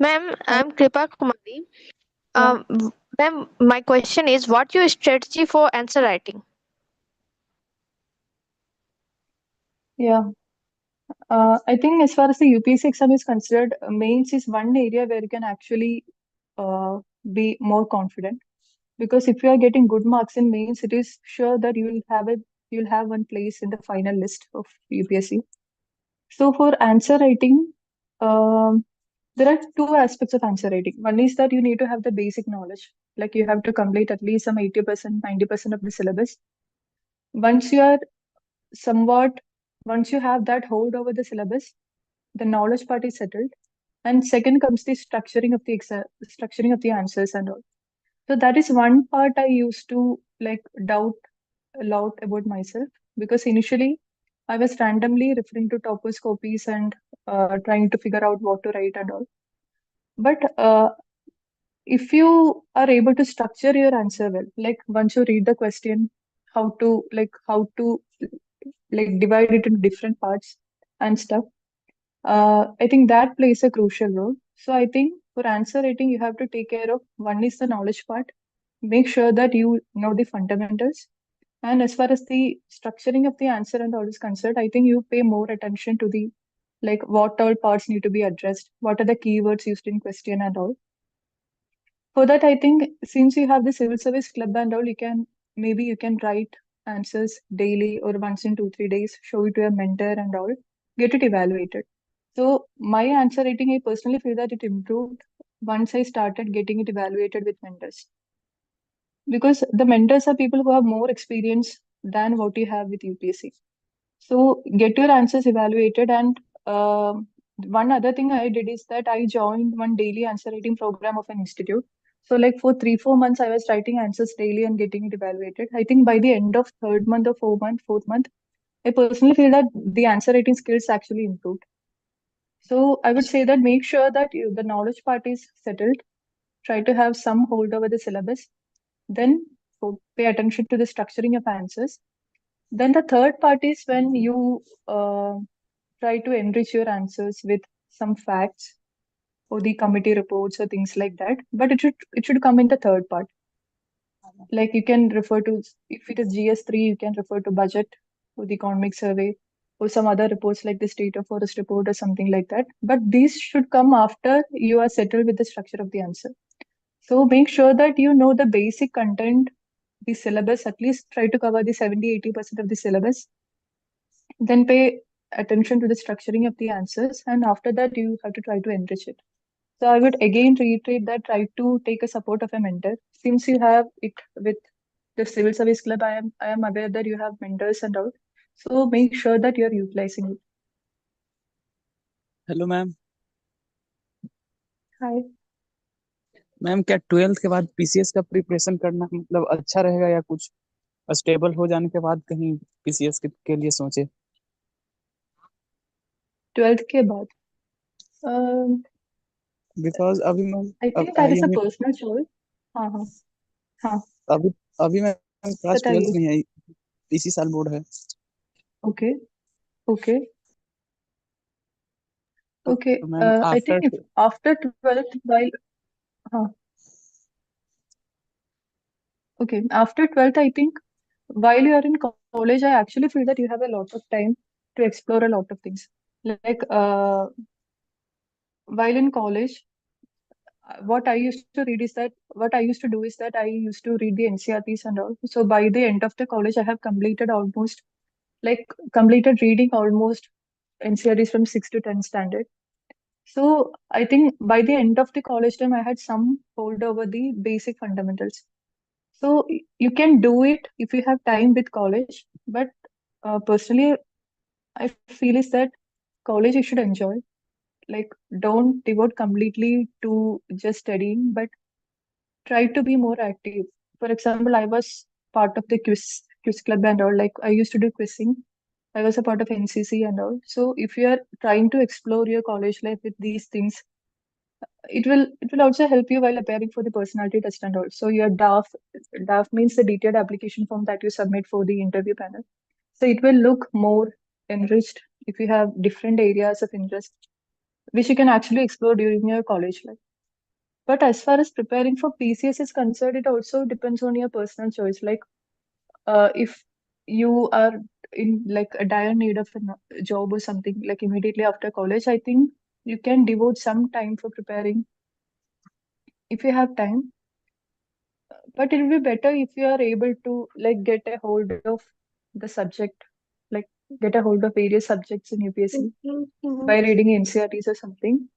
ma'am, I'm Kripa Kumari. Yeah. Ma'am, my question is, what your strategy for answer writing? Yeah. I think as far as the UPSC exam is considered, mains is one area where you can actually be more confident. Because if you are getting good marks in mains, it is sure that you'll have one place in the final list of UPSC. So for answer writing, there are two aspects of answer writing. One is that you need to have the basic knowledge, like you have to complete at least some 80%, 90% of the syllabus. Once you are once you have that hold over the syllabus, the knowledge part is settled. And second comes the structuring of the answers and all. So that is one part I used to like doubt a lot about myself, because initially I was randomly referring to topos copies and trying to figure out what to write and all. But if you are able to structure your answer well, like once you read the question, how to divide it into different parts and stuff, I think that plays a crucial role. So I think for answer writing, you have to take care of one is the knowledge part. Make sure that you know the fundamentals. And as far as the structuring of the answer and all is concerned, I think you pay more attention to the like what all parts need to be addressed, what are the keywords used in question and all. For that, I think since you have the civil service club and all, you can write answers daily or once in 2-3 days, show it to a mentor and all, get it evaluated. So my answer writing, I personally feel that it improved once I started getting it evaluated with mentors. Because the mentors are people who have more experience than what you have with UPSC. So get your answers evaluated. And one other thing I did is that I joined one daily answer writing program of an institute. So like for 3-4 months, I was writing answers daily and getting it evaluated. I think by the end of third month or fourth month, I personally feel that the answer writing skills actually improved. So I would say that make sure that the knowledge part is settled. Try to have some hold over the syllabus. Then pay attention to the structuring of answers. Then the third part is when you try to enrich your answers with some facts or the committee reports or things like that. But it should come in the third part. Like you can refer to, if it is GS3, you can refer to budget or the economic survey or some other reports like the state of forest report or something like that. But these should come after you are settled with the structure of the answer. So make sure that you know the basic content, the syllabus, at least try to cover the 70-80% of the syllabus. Then pay attention to the structuring of the answers. And after that, you have to try to enrich it. So I would again reiterate that try to take a support of a mentor. Since you have it with the civil service club, I am aware that you have mentors and all. So make sure that you're utilizing it. Hello ma'am Hi. Ma'am क्या 12th के बाद PCS का preparation करना मतलब अच्छा रहेगा या कुछ स्टेबल हो जाने के बाद कहीं पीसीएस के लिए सोचे 12th के बाद बिकॉज अभी ma'am I think that is a personal choice. हाँ हाँ हाँ अभी अभी मैं क्लास 12th बताइए. में है इसी साल बोर्ड है Okay. Okay. Okay. तो ma'am I think if after 12th, while okay, after 12th, I think while you are in college, I actually feel that you have a lot of time to explore a lot of things. Like while in college, what I used to do is that I used to read the NCRTs and all. So by the end of the college, I have completed reading almost NCRTs from 6th to 10th standard. So I think by the end of the college time, I had some hold over the basic fundamentals. So you can do it if you have time with college, but personally, I feel is that college you should enjoy. Like don't devote completely to just studying, but try to be more active. For example, I was part of the quiz club and all. Like I used to do quizzing. I was a part of NCC and all. So if you are trying to explore your college life with these things, it will also help you while appearing for the personality test and all. So your DAF means the detailed application form that you submit for the interview panel. So it will look more enriched if you have different areas of interest, which you can actually explore during your college life. But as far as preparing for PCS is concerned, it also depends on your personal choice. Like if you are in like a dire need of a job or something, like immediately after college, I think you can devote some time for preparing if you have time. But it will be better if you are able to like get a hold of the subject, like get a hold of various subjects in UPSC by reading NCRTs or something.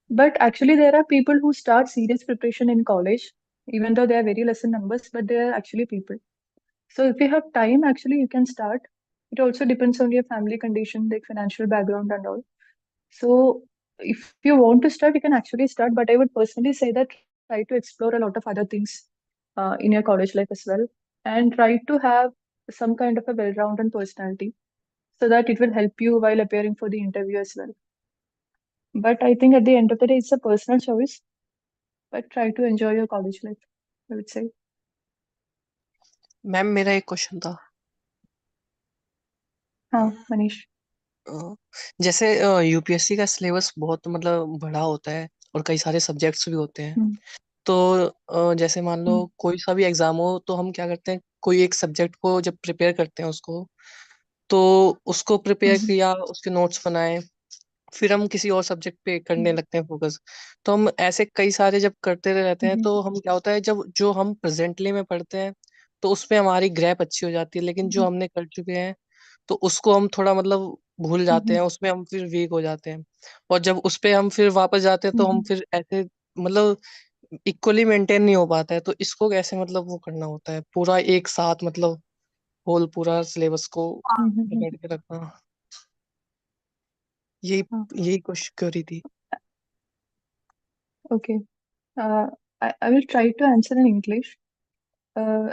But actually, there are people who start serious preparation in college, even though they are very less in numbers, but they are actually people. So if you have time, actually, you can start. It also depends on your family condition, like financial background and all. So if you want to start, you can actually start. But I would personally say that try to explore a lot of other things in your college life as well, and try to have some kind of a well-rounded personality so that it will help you while appearing for the interview as well. But I think at the end of the day, it's a personal choice. But try to enjoy your college life, I would say. Ma'am मेरा एक question था हाँ मनीष. जैसे UPSC का syllabus बहुत मतलब बड़ा होता है और कई सारे सब्जेक्ट्स भी होते हैं तो जैसे मान लो कोई सा भी एग्जाम हो तो हम क्या करते हैं कोई एक सब्जेक्ट को जब प्रिपेयर करते हैं उसको तो उसको प्रिपेयर किया उसके नोट्स बनाए फिर हम किसी और सब्जेक्ट पे करने लगते हैं फोकस तो हम ऐसे कई सारे जब करते रहते हैं तो हम क्या होता है जब जो हम प्रेजेंटली में पढ़ते हैं तो उसमें हमारी ग्रैप अच्छी हो जाती है लेकिन जो हमने कर चुके हैं तो उसको हम थोड़ा मतलब भूल जाते हैं उसमें हम फिर वीक हो जाते हैं और जब उस पे हम फिर वापस जाते हैं तो हम फिर ऐसे मतलब इक्वली मेंटेन नहीं हो पाता है तो इसको कैसे मतलब वो करना होता है पूरा एक साथ मतलब होल पूरा सिलेबस को पकड़ के रखना यही कोशिश करी थी Okay. I will try to answer in English.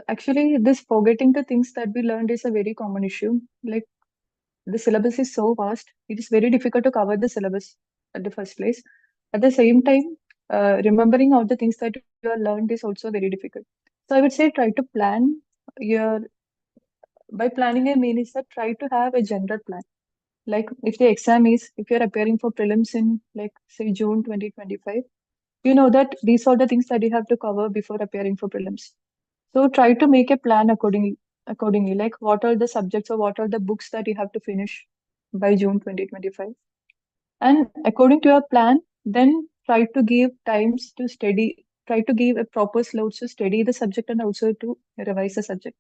Actually, this forgetting the things that we learned is a very common issue. Like the syllabus is so vast, it is very difficult to cover the syllabus at the first place. At the same time, remembering all the things that you have learned is also very difficult. So I would say try to plan your. By planning, I mean is that try to have a general plan. Like if the exam is, if you're appearing for prelims in like say June 2025, you know that these are the things that you have to cover before appearing for prelims. So try to make a plan accordingly, like what are the subjects or what are the books that you have to finish by June 2025. And according to your plan, then try to give times to study, try to give a proper slots to study the subject and also to revise the subject.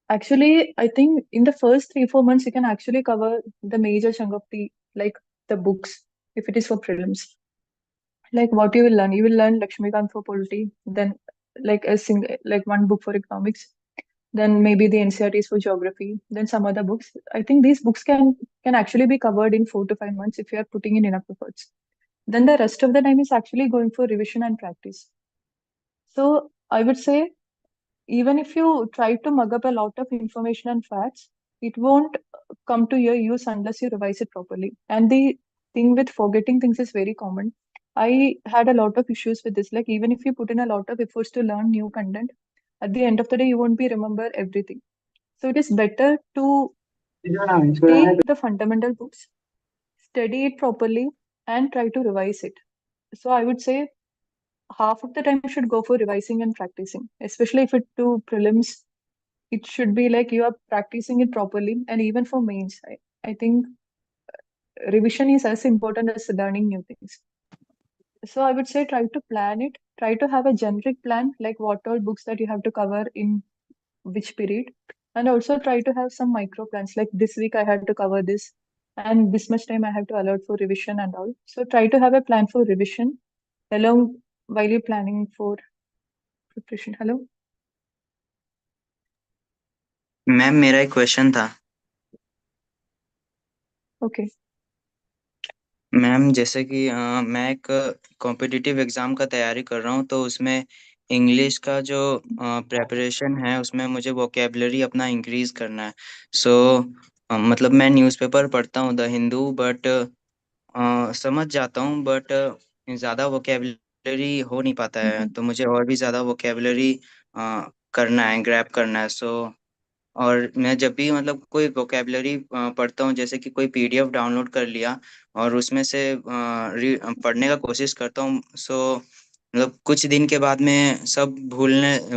Actually, I think in the first 3-4 months, you can actually cover the major chunk of the books if it is for prelims. like what you will learn. You will learn Lakshmikant for polity, then like like one book for economics, then maybe the NCERTs for geography, then some other books. I think these books can actually be covered in 4 to 5 months if you are putting in enough efforts. Then the rest of the time is actually going for revision and practice. So I would say, even if you try to mug up a lot of information and facts, it won't come to your use unless you revise it properly. And the thing with forgetting things is very common. I had a lot of issues with this. Like, even if you put in a lot of efforts to learn new content, at the end of the day, you won't be remember everything. So it is better to take the fundamental books, study it properly, and try to revise it. So I would say half of the time you should go for revising and practicing, especially if it to prelims. It should be like you are practicing it properly, and even for mains, I think revision is as important as learning new things. So I would say try to plan it, try to have a generic plan, like what all books that you have to cover in which period, and also try to have some micro plans, like this week I had to cover this, and this much time I have to allot for revision and all. So try to have a plan for revision along while you're planning for preparation. Hello? Ma'am मेरा एक question था। Okay. Ma'am जैसे कि मैं एक competitive exam का तैयारी कर रहा हूँ, तो उसमें इंग्लिश का जो प्रेपरेशन है उसमें मुझे वोकेबलरी अपना इंक्रीज करना है। सो मतलब मैं न्यूज़पेपर पढ़ता हूँ द हिंदू, बट समझ जाता हूँ, बट ज़्यादा वोकेबलरी हो नहीं पाता है, तो मुझे और भी ज़्यादा वोकेबलरी करना है, ग्रैब करना है। सो और मैं जब भी मतलब कोई वोकेबलरी पढ़ता हूँ, जैसे कि कोई पीडीएफ डाउनलोड कर लिया और उसमें से पढ़ने का कोशिश करता हूँ, सो मतलब कुछ दिन के बाद में सब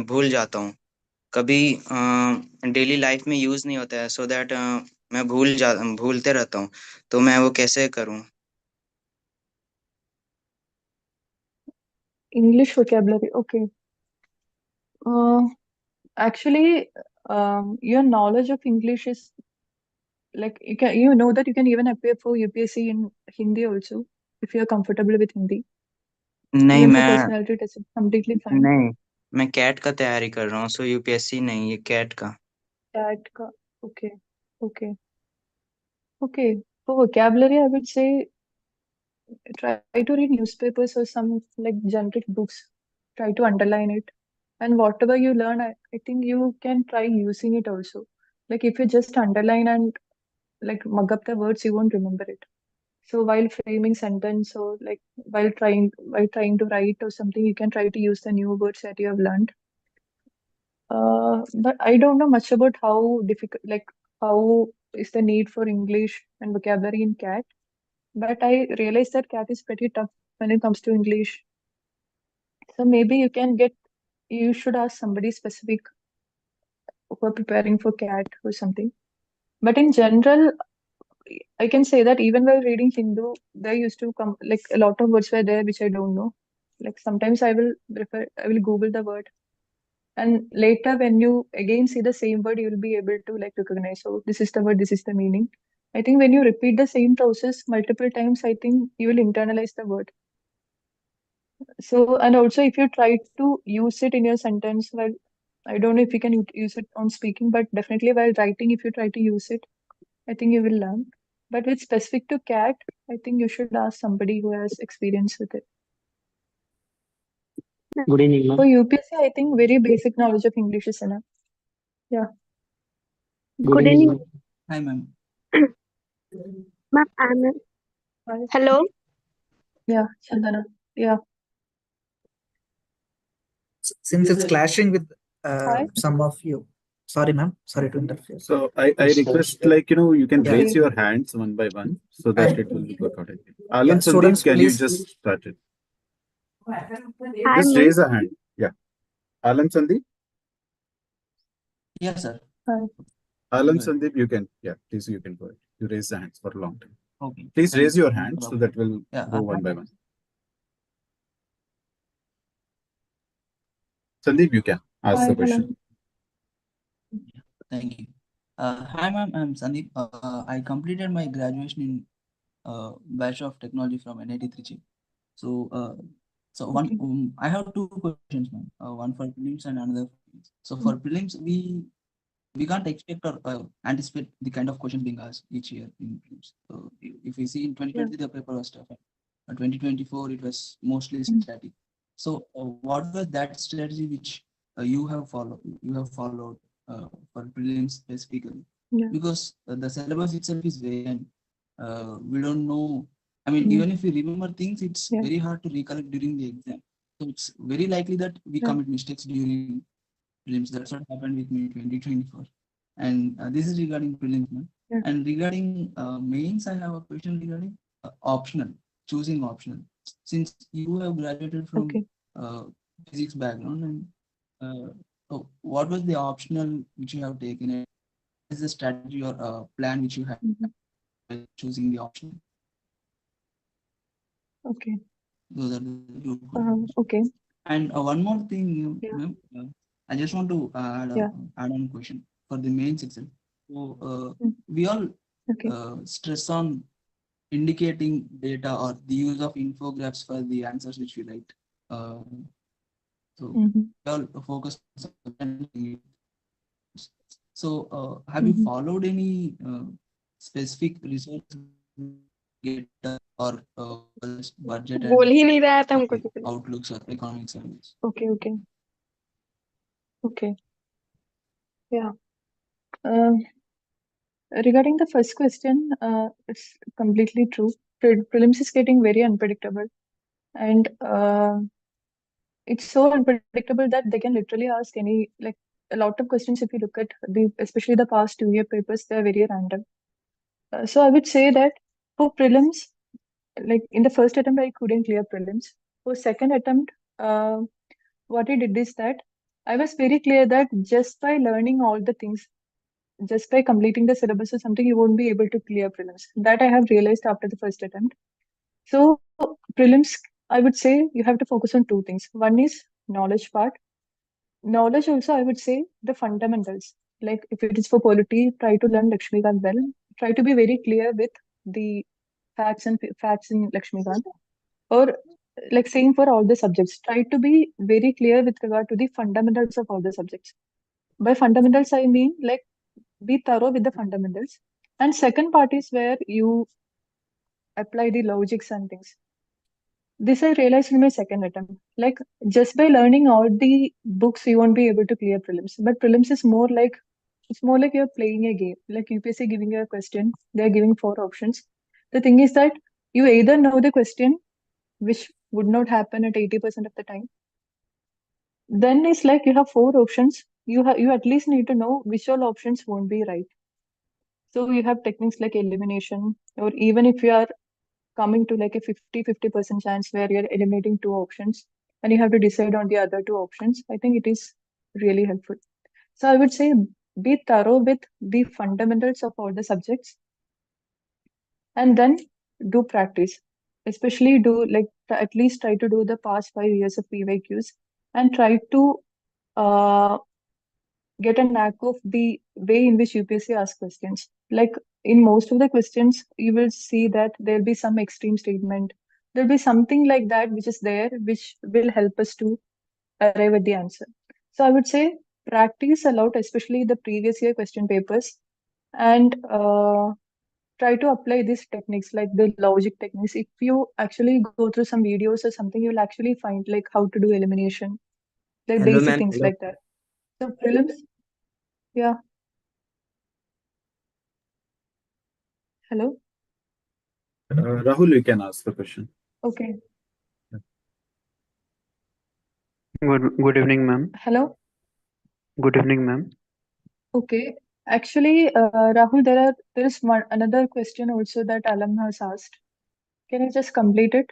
भूल जाता हूँ। कभी डेली लाइफ में यूज़ नहीं होता है, सो दैट मैं भूलते रहता हूँ। तो मैं वो कैसे करूँ? English vocabulary. Okay. Actually, your knowledge of English is like you know that you can even appear for UPSC in Hindi also if you are comfortable with Hindi. नहीं, Even for मैं personality test, it's completely fine. नहीं, मैं cat का तैयारी कर रहा हूँ, सो UPSC नहीं, ये कैट का। That okay, okay, okay. For vocabulary, I would say try to read newspapers or some like generic books. Try to underline it, and whatever you learn, I think you can try using it also. Like if you just underline and like mug up the words, you won't remember it. So while framing sentence or like while trying to write or something, you can try to use the new words that you have learned. But I don't know much about how difficult, like how is the need for English and vocabulary in CAT. But I realize that CAT is pretty tough when it comes to English. So maybe you should ask somebody specific who are preparing for CAT or something. But in general, I can say that even while reading Hindu, there used to come like a lot of words were there which I don't know. Like sometimes I will Google the word, and later when you again see the same word, you will be able to like recognize. So this is the word, this is the meaning. I think when you repeat the same process multiple times, I think you will internalize the word. So, and also if you try to use it in your sentence, well, I don't know if you can use it on speaking, but definitely while writing, if you try to use it, I think you will learn. But with specific to CAT, I think you should ask somebody who has experience with it. Good evening, ma'am. For UPSC, I think very basic knowledge of English is enough. Yeah. Good evening. Hi, ma'am. Ma'am, I'm Hi. hello. Yeah, Chandana. Yeah. Since it's clashing with Hi. some of you, sorry, ma'am, sorry to interfere. So I request, like, you can Okay. raise your hands one by one so that it will be recorded. Alam Yeah, Sandeep, students, can you please. just start it? Hi, Just ma'am. raise a hand. Yeah. Alam Sandeep? Yes, sir. Hi. Alam Go ahead. Sandeep, you can, yeah, please, you can go ahead. You raise the hands for a long time. Okay. Please Thank raise you. your Thank you hand for so the that we'll yeah. go one by one. Sandeep, you can ask Hi, the hello. question. Thank you. Hi, ma'am. I'm Sandeep. I completed my graduation in Bachelor of Technology from NIT Trichy. So, I have two questions, ma'am. One for prelims and another. So for prelims, we can't expect or anticipate the kind of questions being asked each year in prelims. So if we see in 2020, the paper was tough. 2024, it was mostly static. So what was that strategy which you have followed? For prelims specifically, because the syllabus itself is very, and we don't know. I mean, even if we remember things, it's very hard to recollect during the exam. So it's very likely that we commit mistakes during prelims. That's what happened with me in 2024. And this is regarding prelims. And regarding mains, I have a question regarding optional, choosing optional. Since you have graduated from physics background, and so what was the optional which you have taken? And what is the strategy or plan which you have by choosing the option? Okay. Those are the two questions. Okay. And one more thing, ma'am, I just want to add on question for the mains itself. So we all stress on indicating data or the use of infographics for the answers which we write. So we all focus on it. So have you followed any specific research or budget बोल ही नहीं रहा था हमको and outlooks or economic service? Okay. Yeah. Regarding the first question, it's completely true. Prelims is getting very unpredictable, and it's so unpredictable that they can literally ask any, like, a lot of questions. If you look at especially the past 2-year papers, they're very random. So I would say that for prelims, like in the first attempt, I couldn't clear prelims. For second attempt, what I did is that I was very clear that just by learning all the things, just by completing the syllabus or something, you won't be able to clear prelims. That I have realized after the first attempt. So prelims, I would say you have to focus on two things. One is knowledge part. Knowledge also, I would say the fundamentals. Like if it is for polity, try to learn Lakshmikant well. Try to be very clear with the facts in Lakshmikant. Or like same for all the subjects. Try to be very clear with regard to the fundamentals of all the subjects. By fundamentals, I mean like be thorough with the fundamentals. And second part is where you apply the logics and things. This I realized in my second attempt. Like just by learning all the books, you won't be able to clear prelims. But prelims is more like you're playing a game. Like UPSC giving you a question, they're giving 4 options. The thing is that you either know the question, which would not happen at 80% of the time. Then it's like you have 4 options. You at least need to know which all options won't be right. So you have techniques like elimination, or even if you are coming to like a 50% chance where you're eliminating 2 options and you have to decide on the other 2 options, I think it is really helpful. So I would say be thorough with the fundamentals of all the subjects and then do practice. Especially do like at least try to do the past 5 years of PYQs and try to get a knack of the way in which UPSC asks questions. Like in most of the questions, you will see that there'll be some extreme statement. There'll be something like that which is there, which will help us to arrive at the answer. So I would say practice a lot, especially the previous year question papers, and try to apply these techniques like the logic techniques. If you actually go through some videos or something, you'll actually find like how to do elimination, like Hello, basic ma'am. things Hello. like that. So prelims, yeah. Hello. Rahul, you can ask the question. Okay. Good evening, ma'am. Hello. Good evening, ma'am. Okay. Actually, Rahul, there is another question also that Alam has asked. Can you just complete it?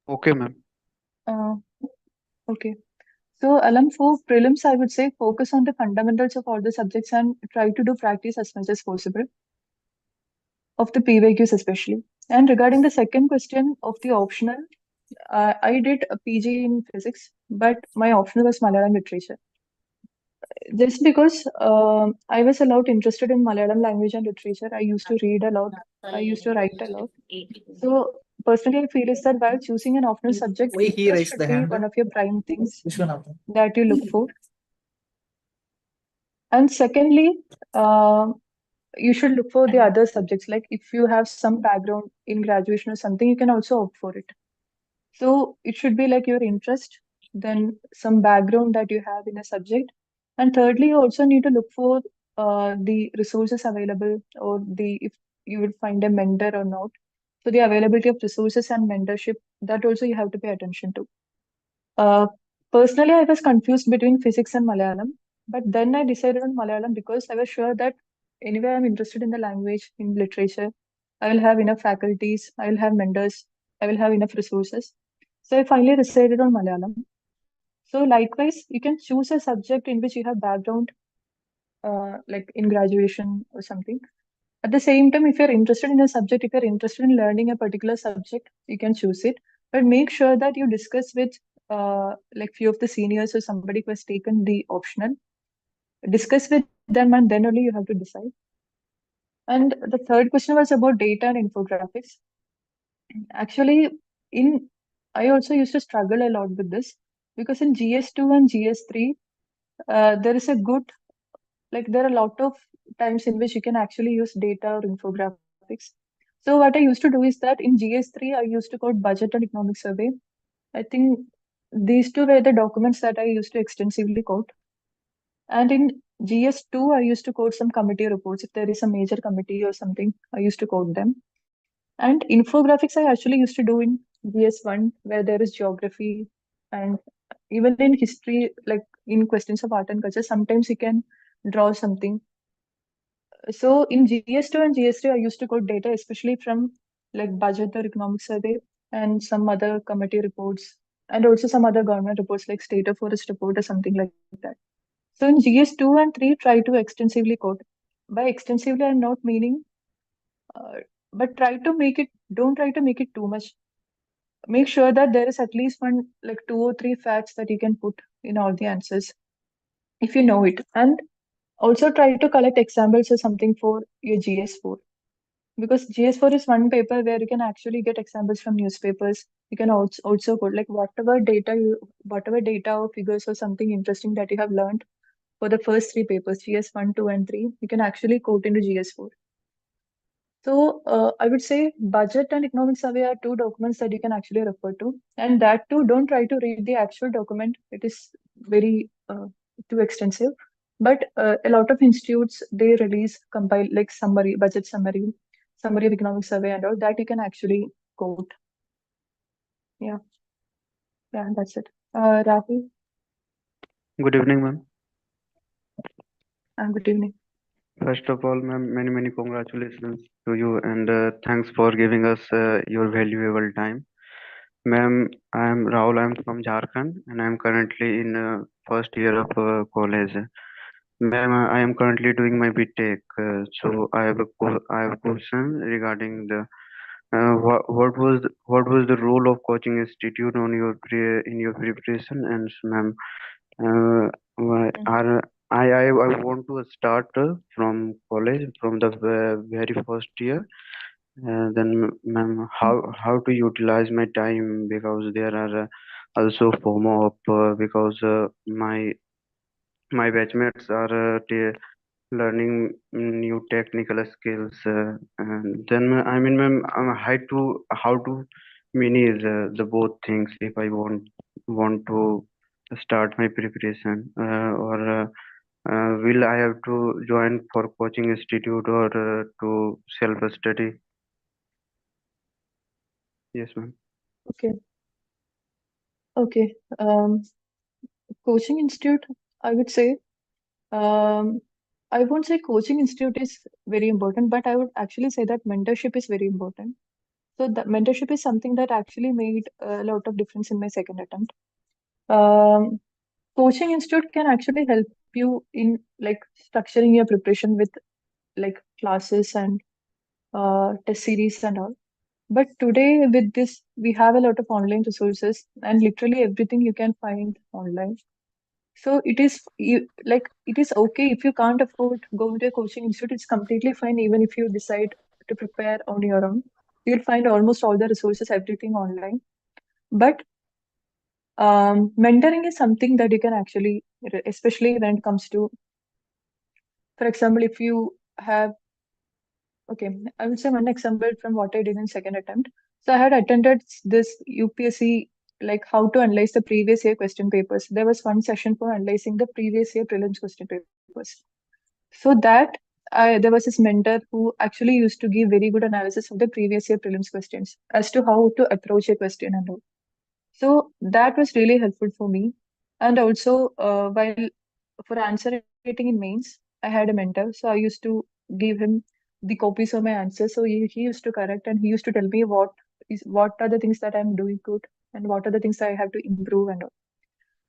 Okay, ma'am. Okay. So, Alam, for prelims, I would say focus on the fundamentals of all the subjects and try to do practice as much as possible of the PYQs especially. And regarding the second question of the optional, I did a PG in physics, but my optional was Malayalam literature. Just because I was a lot interested in Malayalam language and literature, I used to read a lot, I used to write a lot. So personally I feel is that while choosing an optional subject, Why he interest raised should the be hand? one of your prime things Vishwanathan. that you look for. And secondly, you should look for the other subjects. Like if you have some background in graduation or something, you can also opt for it. So it should be like your interest, then some background that you have in a subject. And thirdly, you also need to look for the resources available, or if you would find a mentor or not. So the availability of resources and mentorship, that also you have to pay attention to. Uh, Personally, I was confused between physics and Malayalam, but then I decided on Malayalam because I was sure that anyway I'm interested in the language, in literature. I will have enough faculties, I will have mentors, I will have enough resources. So I finally decided on Malayalam. So likewise, you can choose a subject in which you have background, like in graduation or something. At the same time, if you're interested in a subject, if you're interested in learning a particular subject, you can choose it. But make sure that you discuss with like few of the seniors or somebody who has taken the optional. Discuss with them and then only you have to decide. And the third question was about data and infographics. Actually, I also used to struggle a lot with this because in GS2 and GS3, there is a good, like there are a lot of times in which you can actually use data or infographics. So what I used to do is that in GS3, I used to code budget and economic survey. I think these two were the documents that I used to extensively code. And in GS2, I used to code some committee reports. If there is a major committee or something, I used to code them. And infographics I actually used to do in GS1, where there is geography and even in history, like in questions of art and culture, sometimes you can draw something. So in GS2 and GS3, I used to code data, especially from like budget or economic survey and some other committee reports, and also some other government reports like state of forest report or something like that. So in GS2 and 3, try to extensively code. By extensively, I'm not meaning, but don't try to make it too much. Make sure that there is at least one, like 2 or 3 facts that you can put in all the answers if you know it. And also try to collect examples or something for your GS4. Because GS4 is one paper where you can actually get examples from newspapers. You can also put like whatever data or figures or something interesting that you have learned for the first 3 papers, GS1, 2, and 3, you can actually quote into GS4. So I would say budget and economic survey are 2 documents that you can actually refer to. And that too, don't try to read the actual document. It is very too extensive. But a lot of institutes, they release compile like summary, budget summary, summary of economic survey and all that you can actually quote. Yeah. Yeah, that's it. Rahul, Good evening, ma'am. good evening. First of all, ma'am, many congratulations to you, and thanks for giving us your valuable time. Ma'am, I am Rahul. I am from Jharkhand, and I am currently in first year of college. Ma'am, I am currently doing my BTech. So I have a question regarding the what was the role of coaching institute on your in your preparation? And ma'am, are I want to start from college from the very first year. Then, ma'am, how to utilize my time, because there are also FOMO up because my batchmates are learning new technical skills. And then I mean, ma'am, how to manage the both things if I want to start my preparation, or will I have to join for coaching institute or to self study? Yes, ma'am. Okay. Okay. Coaching institute, I would say, I won't say coaching institute is very important, but I would actually say that mentorship is very important. So the mentorship is something that actually made a lot of difference in my second attempt. Um, Coaching institute can actually help you in like structuring your preparation with like classes and test series and all. But today with this, we have a lot of online resources and literally everything you can find online. So it is okay if you can't afford going to a coaching institute. It's completely fine even if you decide to prepare on your own. You'll find almost all the resources, everything online. But mentoring is something that you can actually, especially when it comes to, for example, if you have, okay, I will say one example from what I did in second attempt. So I had attended this UPSC, like how to analyze the previous year question papers. There was one session for analyzing the previous year prelims question papers. So that there was this mentor who actually used to give very good analysis of the previous year prelims questions as to how to approach a question and all. So that was really helpful for me. And also, while for answer writing in mains, I had a mentor. So I used to give him the copies of my answers. So he used to correct and he used to tell me what are the things that I'm doing good and what are the things I have to improve and all.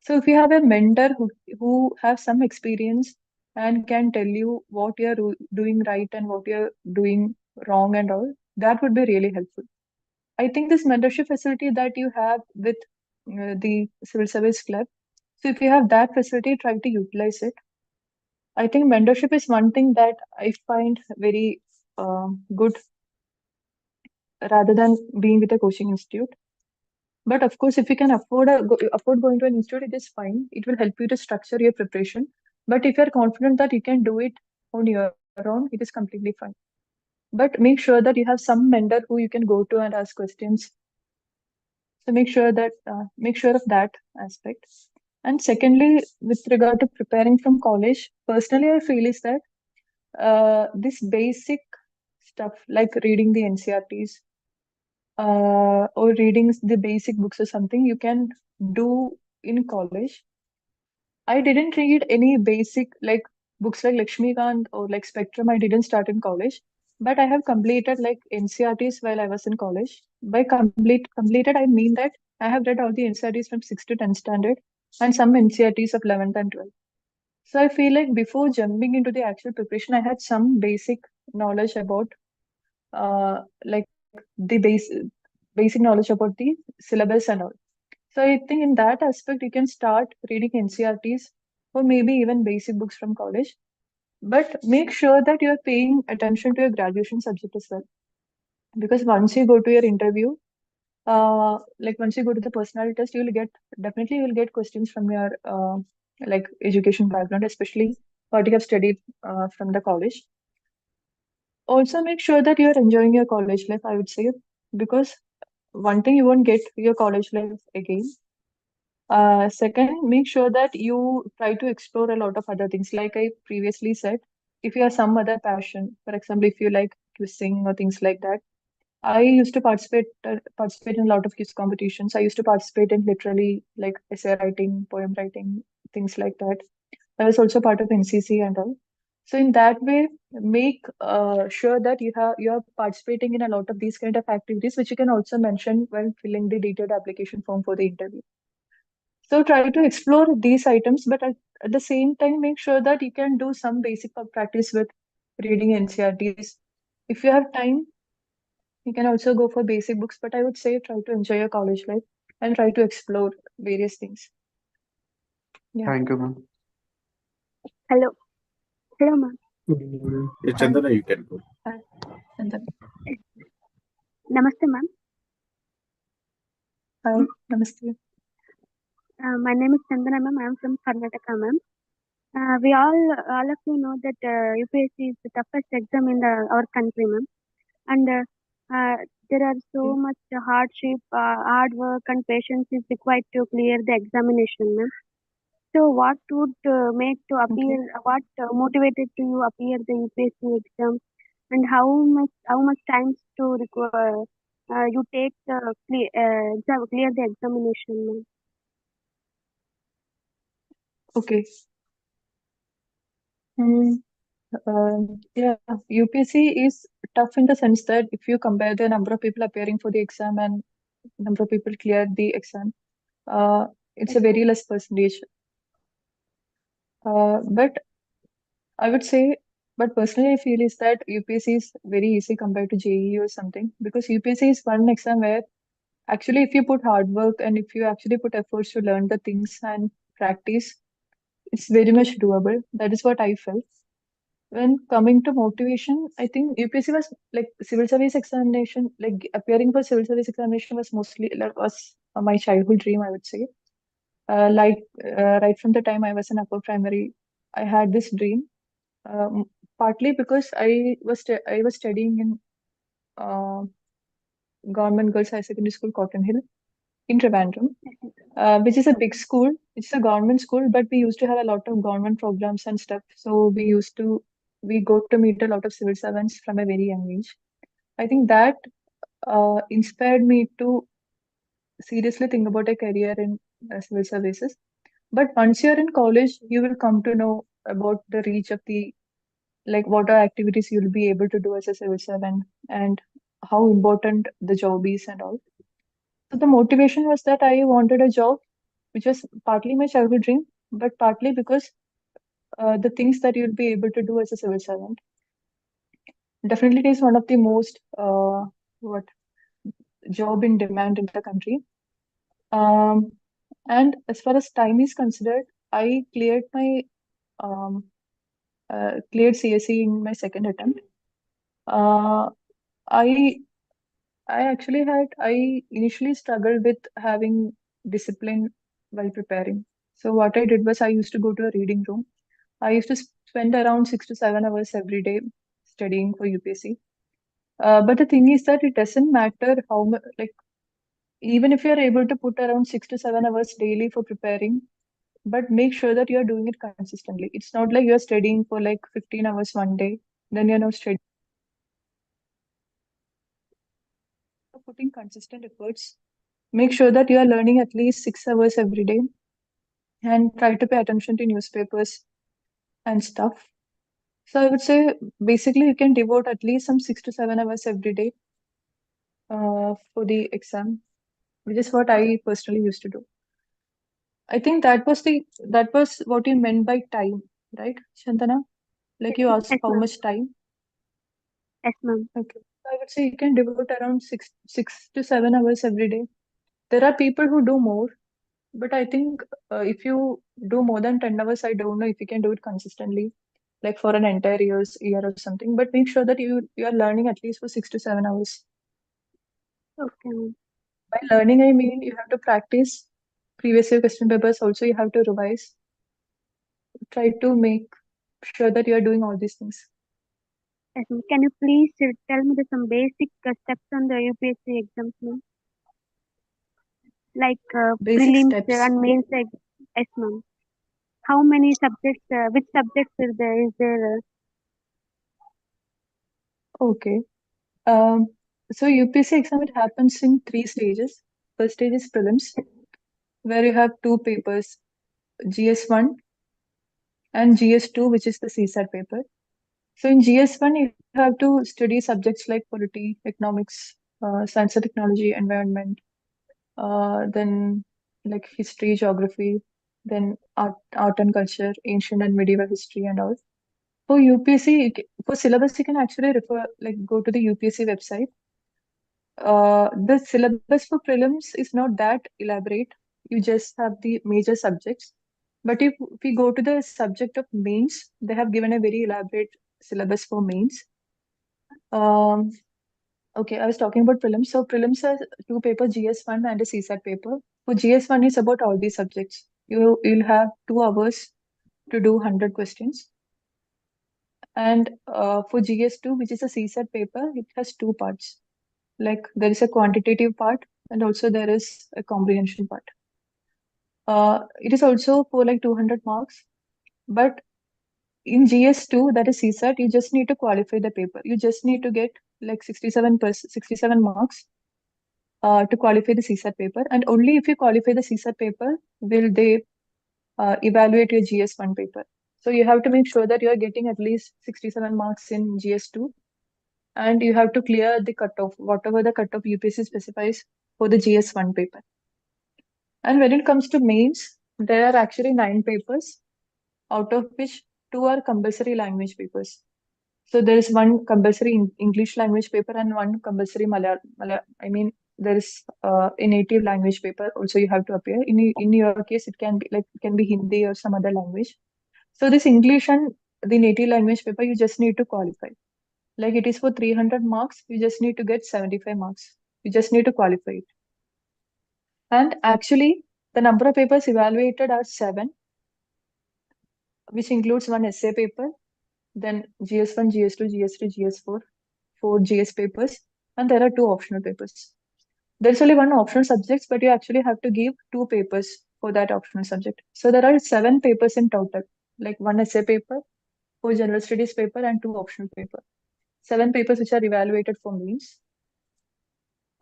So if you have a mentor who has some experience and can tell you what you're doing right and what you're doing wrong and all, that would be really helpful. I think this mentorship facility that you have with the civil service club, so if you have that facility, try to utilize it. I think mentorship is one thing that I find very good rather than being with a coaching institute. But of course, if you can afford going to an institute, it is fine. It will help you to structure your preparation. But if you're confident that you can do it on your own, it is completely fine. But make sure that you have some mentor who you can go to and ask questions. So make sure of that aspect. And secondly, with regard to preparing from college, personally, I feel is that this basic stuff like reading the NCRTs or reading the basic books or something you can do in college. I didn't read any basic like books like Lakshmikant or like Spectrum. I didn't start in college, but I have completed like NCRTs while I was in college. By completed, I mean that I have read all the NCRTs from 6th to 10th standard and some NCRTs of 11th and 12th. So I feel like before jumping into the actual preparation, I had some basic knowledge about like the basic knowledge about the syllabus and all. So I think in that aspect, you can start reading NCRTs or maybe even basic books from college. But make sure that you're paying attention to your graduation subject as well. Because once you go to your interview, like once you go to the personality test, you'll get questions from your like education background, especially what you have studied from the college. Also make sure that you're enjoying your college life, I would say, because one thing you won't get your college life again. Second, make sure that you try to explore a lot of other things. Like I previously said, if you have some other passion, for example, if you like to sing or things like that, I used to participate in a lot of quiz competitions. I used to participate in literally like essay writing, poem writing, things like that. I was also part of NCC and all. So in that way, make sure that you're participating in a lot of these kind of activities, which you can also mention when filling the detailed application form for the interview. So try to explore these items, but at the same time, make sure that you can do some basic practice with reading NCRTs. If you have time, you can also go for basic books, but I would say try to enjoy your college life and try to explore various things. Yeah. Thank you, ma'am. Hello. Hello, ma'am. Chandana, you can go. Hi, Chandana. Namaste, ma'am. Hi, namaste. My name is Chandana, ma'am. I'm from Karnataka, ma'am. We all of you know that UPSC is the toughest exam in our country, ma'am. And there are so much hardship, hard work, and patience is required to clear the examination, ma'am. So, what would make to appear? What motivated to you appear the UPSC exam, and how much time to require you take the clear the examination, ma'am? Okay. Yeah, UPSC is tough in the sense that if you compare the number of people appearing for the exam and number of people clear the exam, it's a very less percentage. But I would say, but personally, I feel is that UPSC is very easy compared to JEE or something because UPSC is one exam where actually if you put hard work and if you actually put efforts to learn the things and practice, it's very much doable. That is what I felt. when coming to motivation, I think UPSC was like civil service examination, like appearing for civil service examination was mostly was my childhood dream, I would say. Right from the time I was in upper primary, I had this dream. Partly because I was studying in Government Girls High Secondary School, Cotton Hill, in Trivandrum, which is a big school. It's a government school, but we used to have a lot of government programs and stuff. So we got to meet a lot of civil servants from a very young age. I think that inspired me to seriously think about a career in civil services. But once you're in college, you will come to know about the reach of the, like, what are activities you'll be able to do as a civil servant and how important the job is and all. So the motivation was that I wanted a job, which was partly my childhood dream, but partly because the things that you'll be able to do as a civil servant. Definitely, it is one of the most what job in demand in the country. And as far as time is considered, I cleared my cleared CSE in my second attempt. I I initially struggled with having discipline while preparing. So what I did was I used to go to a reading room. I used to spend around 6 to 7 hours every day studying for UPSC. But the thing is that it doesn't matter how much, like, even if you're able to put around 6 to 7 hours daily for preparing, but make sure that you're doing it consistently. It's not like you're studying for like 15 hours one day, then you're not studying. Putting consistent efforts. Make sure that you are learning at least 6 hours every day and try to pay attention to newspapers and stuff. So I would say basically you can devote at least some 6 to 7 hours every day for the exam, which is what I personally used to do. I think that was what you meant by time, right, Shantana? Like you asked Yes, how ma'am. much time? Yes, ma'am. Okay. So I would say you can devote around 6 to 7 hours every day. There are people who do more, but I think if you do more than 10 hours, I don't know if you can do it consistently, like for an entire year or something. But make sure that you are learning at least for 6 to 7 hours. Okay, ma'am. By learning, I mean you have to practice previous year question papers. Also, you have to revise. Try to make sure that you are doing all these things. Yes, ma'am. Can you please tell me some basic steps on the UPSC exams, ma'am? Like Basic prelims steps. and mains. Yes, ma'am. How many subjects? Which subjects is there? Is there? Okay. So UPSC exam, it happens in 3 stages. First stage is prelims, where you have 2 papers, GS1 and GS2, which is the CSAT paper. So in GS1, you have to study subjects like polity, economics, science and technology, environment, then like history, geography, then art and culture, ancient and medieval history, and all. For UPSC, for syllabus, you can actually go to the UPSC website. The syllabus for prelims is not that elaborate. You just have the major subjects. But if we go to the subject of mains, they have given a very elaborate syllabus for mains. Okay, I was talking about prelims. So prelims are 2 papers, GS1 and a CSAT paper. For GS1, it's about all these subjects. You'll have 2 hours to do 100 questions. And for GS2, which is a CSAT paper, it has 2 parts. Like there is a quantitative part and also there is a comprehension part. It is also for like 200 marks, but in GS2, that is CSAT, you just need to qualify the paper. You just need to get like 67 marks to qualify the CSAT paper, and only if you qualify the CSAT paper will they evaluate your GS1 paper. So you have to make sure that you are getting at least 67 marks in GS2, and you have to clear the cutoff, whatever the cutoff UPSC specifies for the GS1 paper. And when it comes to mains, there are actually 9 papers, out of which 2 are compulsory language papers. So there is one compulsory English language paper and one compulsory Malayalam. I mean, there is a native language paper also you have to appear. In your case, it can be Hindi or some other language. So this English and the native language paper, you just need to qualify. Like it is for 300 marks, you just need to get 75 marks. You just need to qualify it. And actually, the number of papers evaluated are 7, which includes one essay paper, then GS1, GS2, GS3, GS4, 4 GS papers, and there are 2 optional papers. There's only one optional subject, but you actually have to give 2 papers for that optional subject. So there are 7 papers in total, like 1 essay paper, 4 general studies paper, and 2 optional paper. 7 papers which are evaluated for means.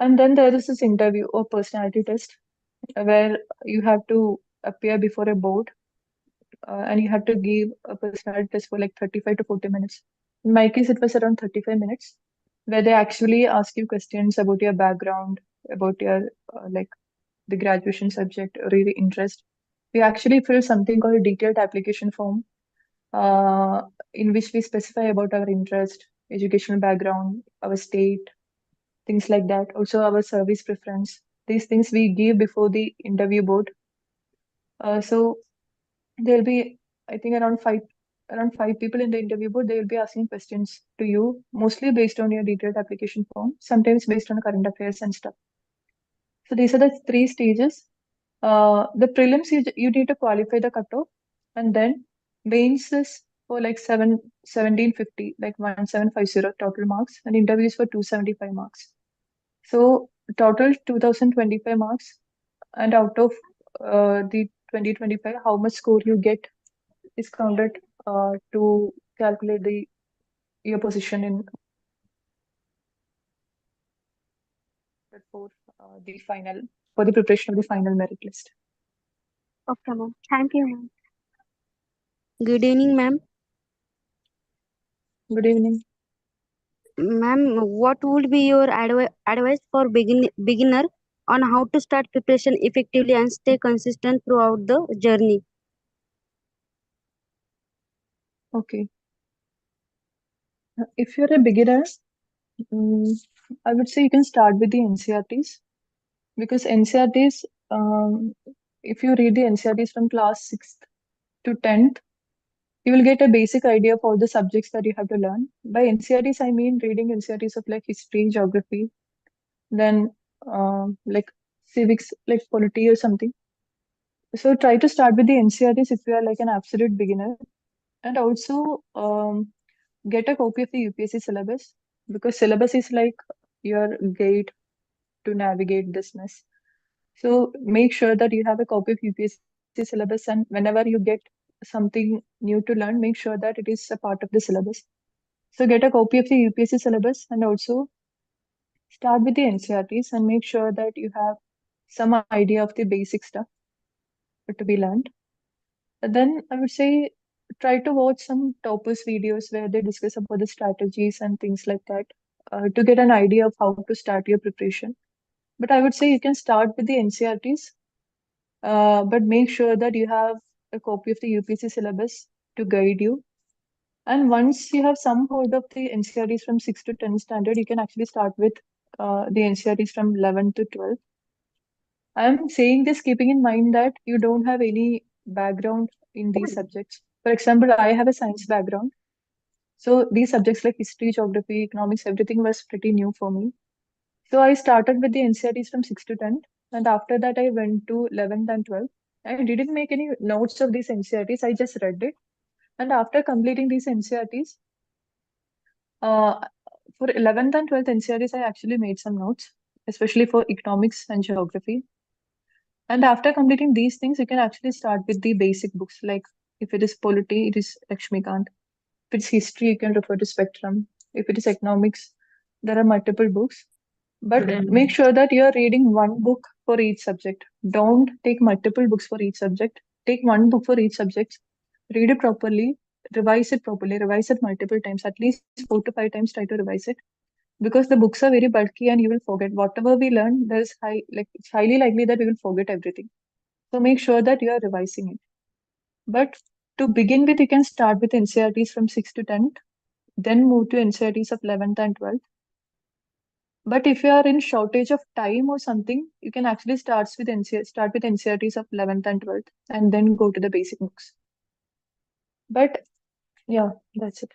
And then there is this interview or personality test where you have to appear before a board and you have to give a personality test for like 35 to 40 minutes. In my case, it was around 35 minutes where they actually ask you questions about your background, about your like the graduation subject or your interest. We actually fill something called a detailed application form in which we specify about our interest, educational background, our state, things like that. Also our service preference. These things we give before the interview board. So there'll be, I think, around five people in the interview board. They will be asking questions to you, mostly based on your detailed application form, sometimes based on current affairs and stuff. So these are the 3 stages. The prelims, you need to qualify the cutoff, and then mains is for like 1750, like 1750 total marks, and interviews for 275 marks. So total 2025 marks, and out of the 2025, how much score you get is counted to calculate your position in for the final, for the preparation of the final merit list. Okay, ma'am. Thank you, ma'am. Good evening, ma'am. Good evening. Ma'am, what would be your advice for beginner on how to start preparation effectively and stay consistent throughout the journey? Okay. If you're a beginner, I would say you can start with the NCRTs, because NCRTs, if you read the NCRTs from class 6th to 10th, you will get a basic idea of all the subjects that you have to learn. By NCRTs, I mean reading NCRTs of like history, geography, then like civics, like polity or something. So try to start with the NCRTs if you are like an absolute beginner, and also get a copy of the UPSC syllabus, because syllabus is like your guide to navigate this mess. So make sure that you have a copy of UPSC syllabus, and whenever you get something new to learn, make sure that it is a part of the syllabus. So get a copy of the UPSC syllabus, and also start with the NCRTs and make sure that you have some idea of the basic stuff to be learned. And then I would say try to watch some toppers videos where they discuss about the strategies and things like that to get an idea of how to start your preparation. But I would say you can start with the NCRTs, but make sure that you have a copy of the UPSC syllabus to guide you. And once you have some hold of the NCRTs from 6 to 10 standard, you can actually start with the NCRTs from 11 to 12. I'm saying this keeping in mind that you don't have any background in these subjects. For example, I have a science background. So these subjects like history, geography, economics, everything was pretty new for me. So I started with the NCRTs from 6 to 10. And after that, I went to 11th and 12th. I didn't make any notes of these NCRTs. I just read it. And after completing these NCRTs, for 11th and 12th NCRTs, I actually made some notes, especially for economics and geography. And after completing these things, you can actually start with the basic books. Like if it is polity, it is Lakshmikant. If it's history, you can refer to Spectrum. If it is economics, there are multiple books. But make sure that you are reading one book for each subject. Don't take multiple books for each subject. Take one book for each subject. Read it properly, revise it multiple times, at least 4 to 5 times. Try to revise it, because the books are very bulky and you will forget whatever we learn. It's highly likely that we will forget everything. So make sure that you are revising it. But to begin with, you can start with NCRTs from 6 to 10th, then move to NCRTs of 11th and 12th. But if you are in shortage of time or something, you can actually start with NCRTs of 11th and 12th and then go to the basic books. But Yeah, that's it.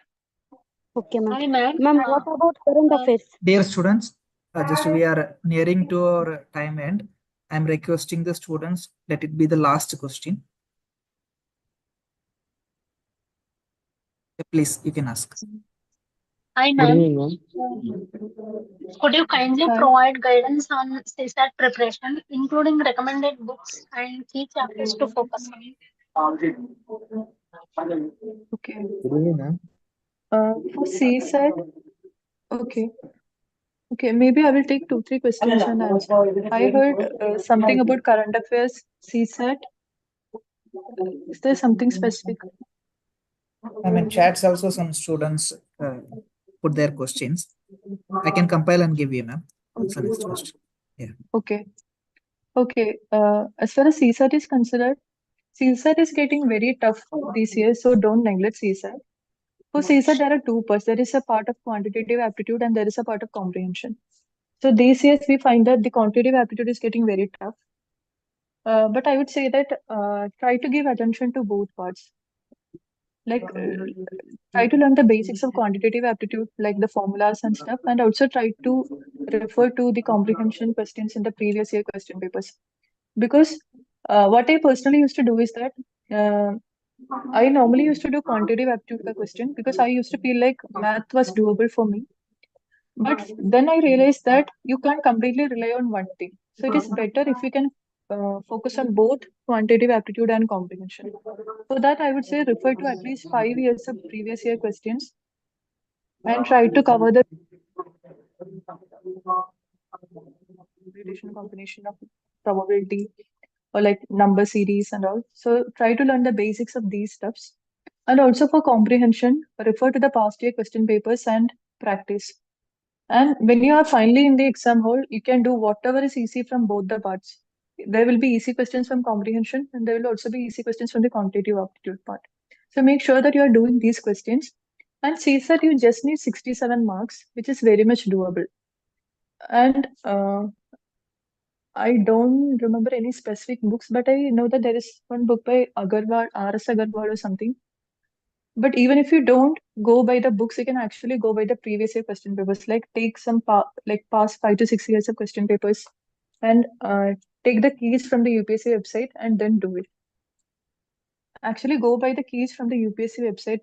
Okay, ma'am. Hi, ma'am. Ma'am, what about current affairs? Dear students, just we are nearing to our time end. I'm requesting the students, let it be the last question. Please, you can ask. Hi, Good ma'am. evening, ma'am. Could you kindly Hi. provide guidance on CSAT preparation, including recommended books and key chapters to focus on? Okay. Good evening, ma'am. For CSAT, okay. Okay, maybe I will take 2-3 questions and answer. I heard something about current affairs, CSAT. Is there something specific? I mean, chats also some students put their questions. I can compile and give you, ma'am. That's the next question. Yeah. Okay. Okay. As far as CSAT is considered, CSAT is getting very tough this year, so don't neglect CSAT. For CSAT, there are two parts. There is a part of quantitative aptitude and there is a part of comprehension. So these years we find that the quantitative aptitude is getting very tough. But I would say that try to give attention to both parts. Like try to learn the basics of quantitative aptitude, like the formulas and stuff, and also try to refer to the comprehension questions in the previous year question papers. Because what I personally used to do is that I normally used to do quantitative aptitude question because I used to feel like math was doable for me. But then I realized that you can't completely rely on one thing. So it is better if you can focus on both quantitative aptitude and comprehension. For that, I would say refer to at least 5 years of previous year questions and try to cover the computation combination of probability or like number series and all. So try to learn the basics of these stuffs. And also for comprehension, refer to the past year question papers and practice. And when you are finally in the exam hall, you can do whatever is easy from both the parts. There will be easy questions from comprehension and there will also be easy questions from the quantitative aptitude part. So make sure that you are doing these questions and see that you just need 67 marks, which is very much doable. And I don't remember any specific books, but I know that there is one book by Agarwal, R.S. Agarwal or something. But even if you don't go by the books, you can actually go by the previous year question papers. Like take some past 5 to 6 years of question papers and take the keys from the UPSC website and then do it. Actually, go by the keys from the UPSC website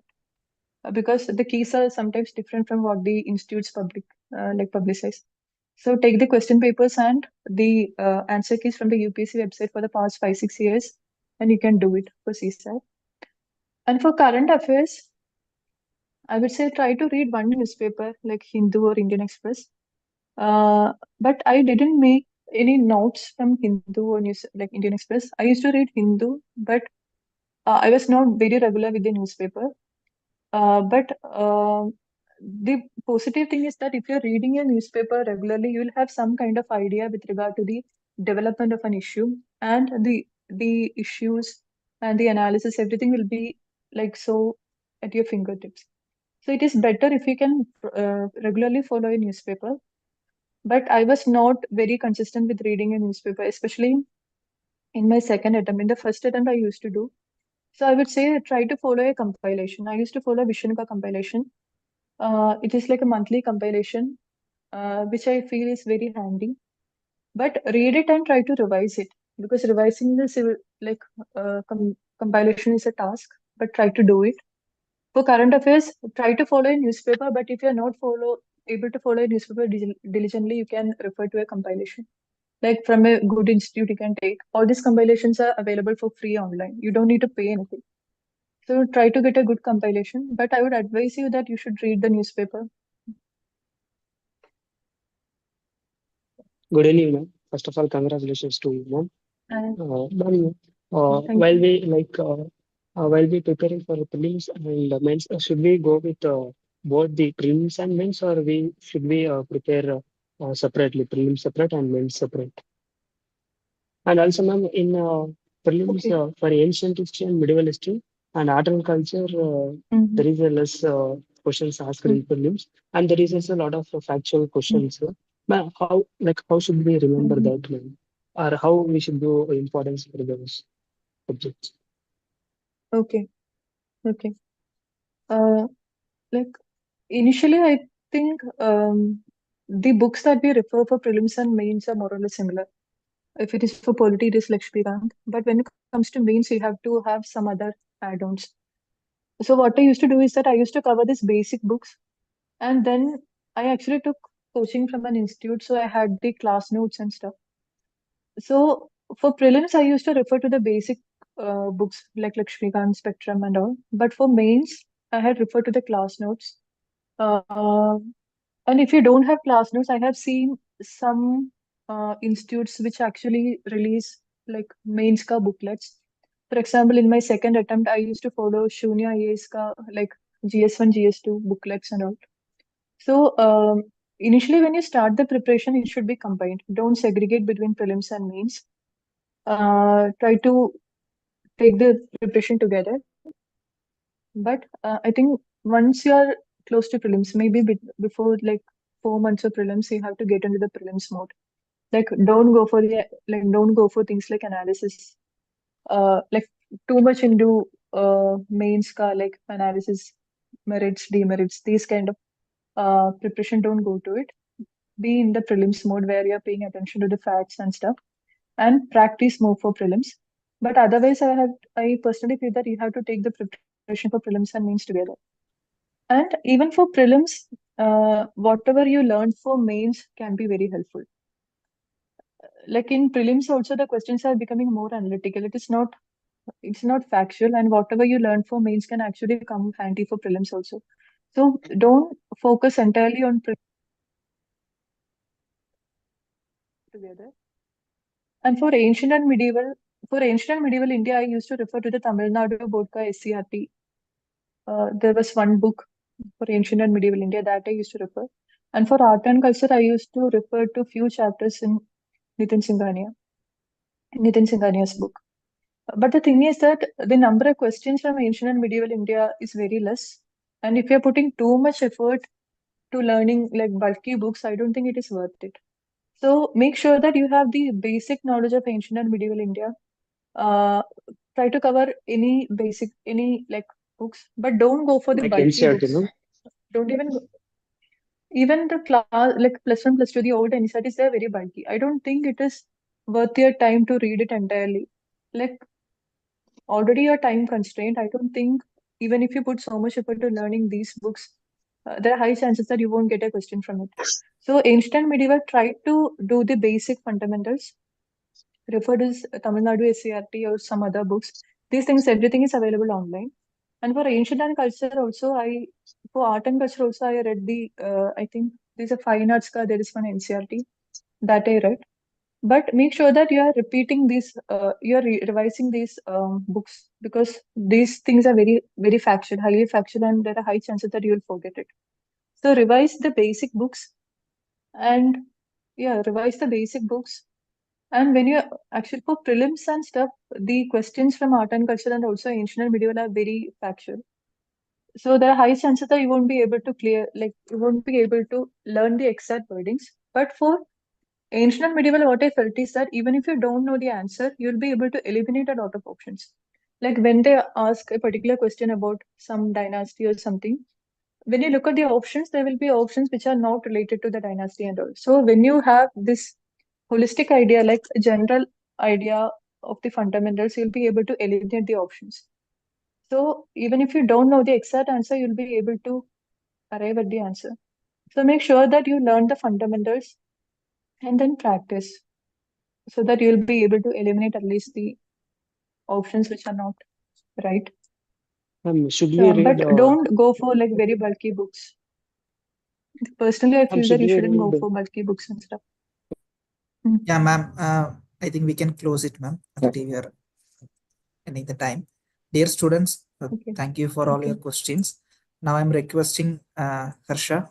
because the keys are sometimes different from what the institutes publicize. So take the question papers and the answer keys from the UPSC website for the past 5-6 years, and you can do it for CSAT. And for current affairs, I would say try to read one newspaper like Hindu or Indian Express. But I didn't make any notes from Hindu or news like Indian Express. I used to read Hindu, but I was not very regular with the newspaper. But the positive thing is that if you're reading a newspaper regularly, you'll have some kind of idea with regard to the development of an issue and the issues and the analysis. Everything will be like so at your fingertips. So it is better if you can regularly follow a newspaper. But I was not very consistent with reading a newspaper, especially in my second attempt. In the first attempt, I used to do. So I would say try to follow a compilation. I used to follow Vishanuka compilation. It is like a monthly compilation, which I feel is very handy. But read it and try to revise it because revising this compilation is a task. But try to do it. For current affairs, try to follow a newspaper. But if you're not able to follow a newspaper diligently, you can refer to a compilation. Like from a good institute, you can take. All these compilations are available for free online. You don't need to pay anything. So try to get a good compilation. But I would advise you that you should read the newspaper. Good evening, ma'am. First of all, congratulations to you, ma'am. Ma'am, while we preparing for prelims and mains, should we go with both the prelims and mains, or should we prepare separately, prelims separate and mains separate? And also, ma'am, in prelims for ancient history and medieval history and art and culture, there is a less questions asked in prelims, and there is also a lot of factual questions. Ma'am, how should we remember that, ma'am? Or how we should do importance for those subjects? Okay. Like initially, I think the books that we refer for prelims and mains are more or less similar. If it is for polity, it is Lakshmikant. But when it comes to mains, you have to have some other add-ons. So what I used to do is that I used to cover these basic books, and then I actually took coaching from an institute, so I had the class notes and stuff. So for prelims, I used to refer to the basic books like Lakshmikant, Spectrum, and all. But for mains, I had referred to the class notes. Uh, and if you don't have class notes, I have seen some institutes which actually release like mains ka booklets. For example, in my second attempt, I used to follow Shunya IAS ka like GS1, GS2 booklets and all. So initially, when you start the preparation, it should be combined. Don't segregate between prelims and mains. Try to take the preparation together. But I think once you are close to prelims, maybe before like 4 months of prelims, you have to get into the prelims mode. Like don't go for things like analysis. Like too much into mains ka like analysis, merits, demerits, these kind of preparation. Don't go to it. Be in the prelims mode where you're paying attention to the facts and stuff, and practice more for prelims. But otherwise, I personally feel that you have to take the preparation for prelims and mains together. And even for prelims, whatever you learned for mains can be very helpful. Like in prelims also, the questions are becoming more analytical. It's not factual, and whatever you learn for mains can actually come handy for prelims also. So don't focus entirely on prelims together. And for ancient and medieval India, I used to refer to the Tamil Nadu board ka SCRT. There was one book for ancient and medieval India that I used to refer. And for art and culture, I used to refer to few chapters in Nitin Singhania's book. But the thing is that the number of questions from ancient and medieval India is very less. And if you're putting too much effort to learning like bulky books, I don't think it is worth it. So make sure that you have the basic knowledge of ancient and medieval India. Try to cover any like books, but don't go for the Like bulky NCERT, books. Don't even the class like +1, +2, the old NCERTs, they're very bulky. I don't think it is worth your time to read it entirely. Like already your time constraint. I don't think even if you put so much effort to learning these books, there are high chances that you won't get a question from it. So ancient and medieval, try to do the basic fundamentals. Refer to Tamil Nadu SCRT or some other books. These things, everything is available online. And for ancient and culture also, for art and culture also, I read I think there's a fine arts there is one NCRT that I read. But make sure that you are repeating these, you are revising these books, because these things are very, very factual, highly factual, and there are high chances that you will forget it. So revise the basic books, and revise the basic books. And when you actually for prelims and stuff, the questions from art and culture and also ancient and medieval are very factual. So there are high chances that you won't be able to you won't be able to learn the exact wordings. But for ancient and medieval, what I felt is that even if you don't know the answer, you'll be able to eliminate a lot of options. Like when they ask a particular question about some dynasty or something, when you look at the options, there will be options which are not related to the dynasty and all. So when you have this holistic idea, like a general idea of the fundamentals, you'll be able to eliminate the options. So even if you don't know the exact answer, you'll be able to arrive at the answer. So make sure that you learn the fundamentals and then practice, so that you'll be able to eliminate at least the options which are not right. Should we read? But don't go for like very bulky books. Personally, I feel that you shouldn't go for bulky books and stuff. Yeah, ma'am. I think we can close it, ma'am. We are ending the time. Dear students, thank you for all your questions. Now I'm requesting Harsha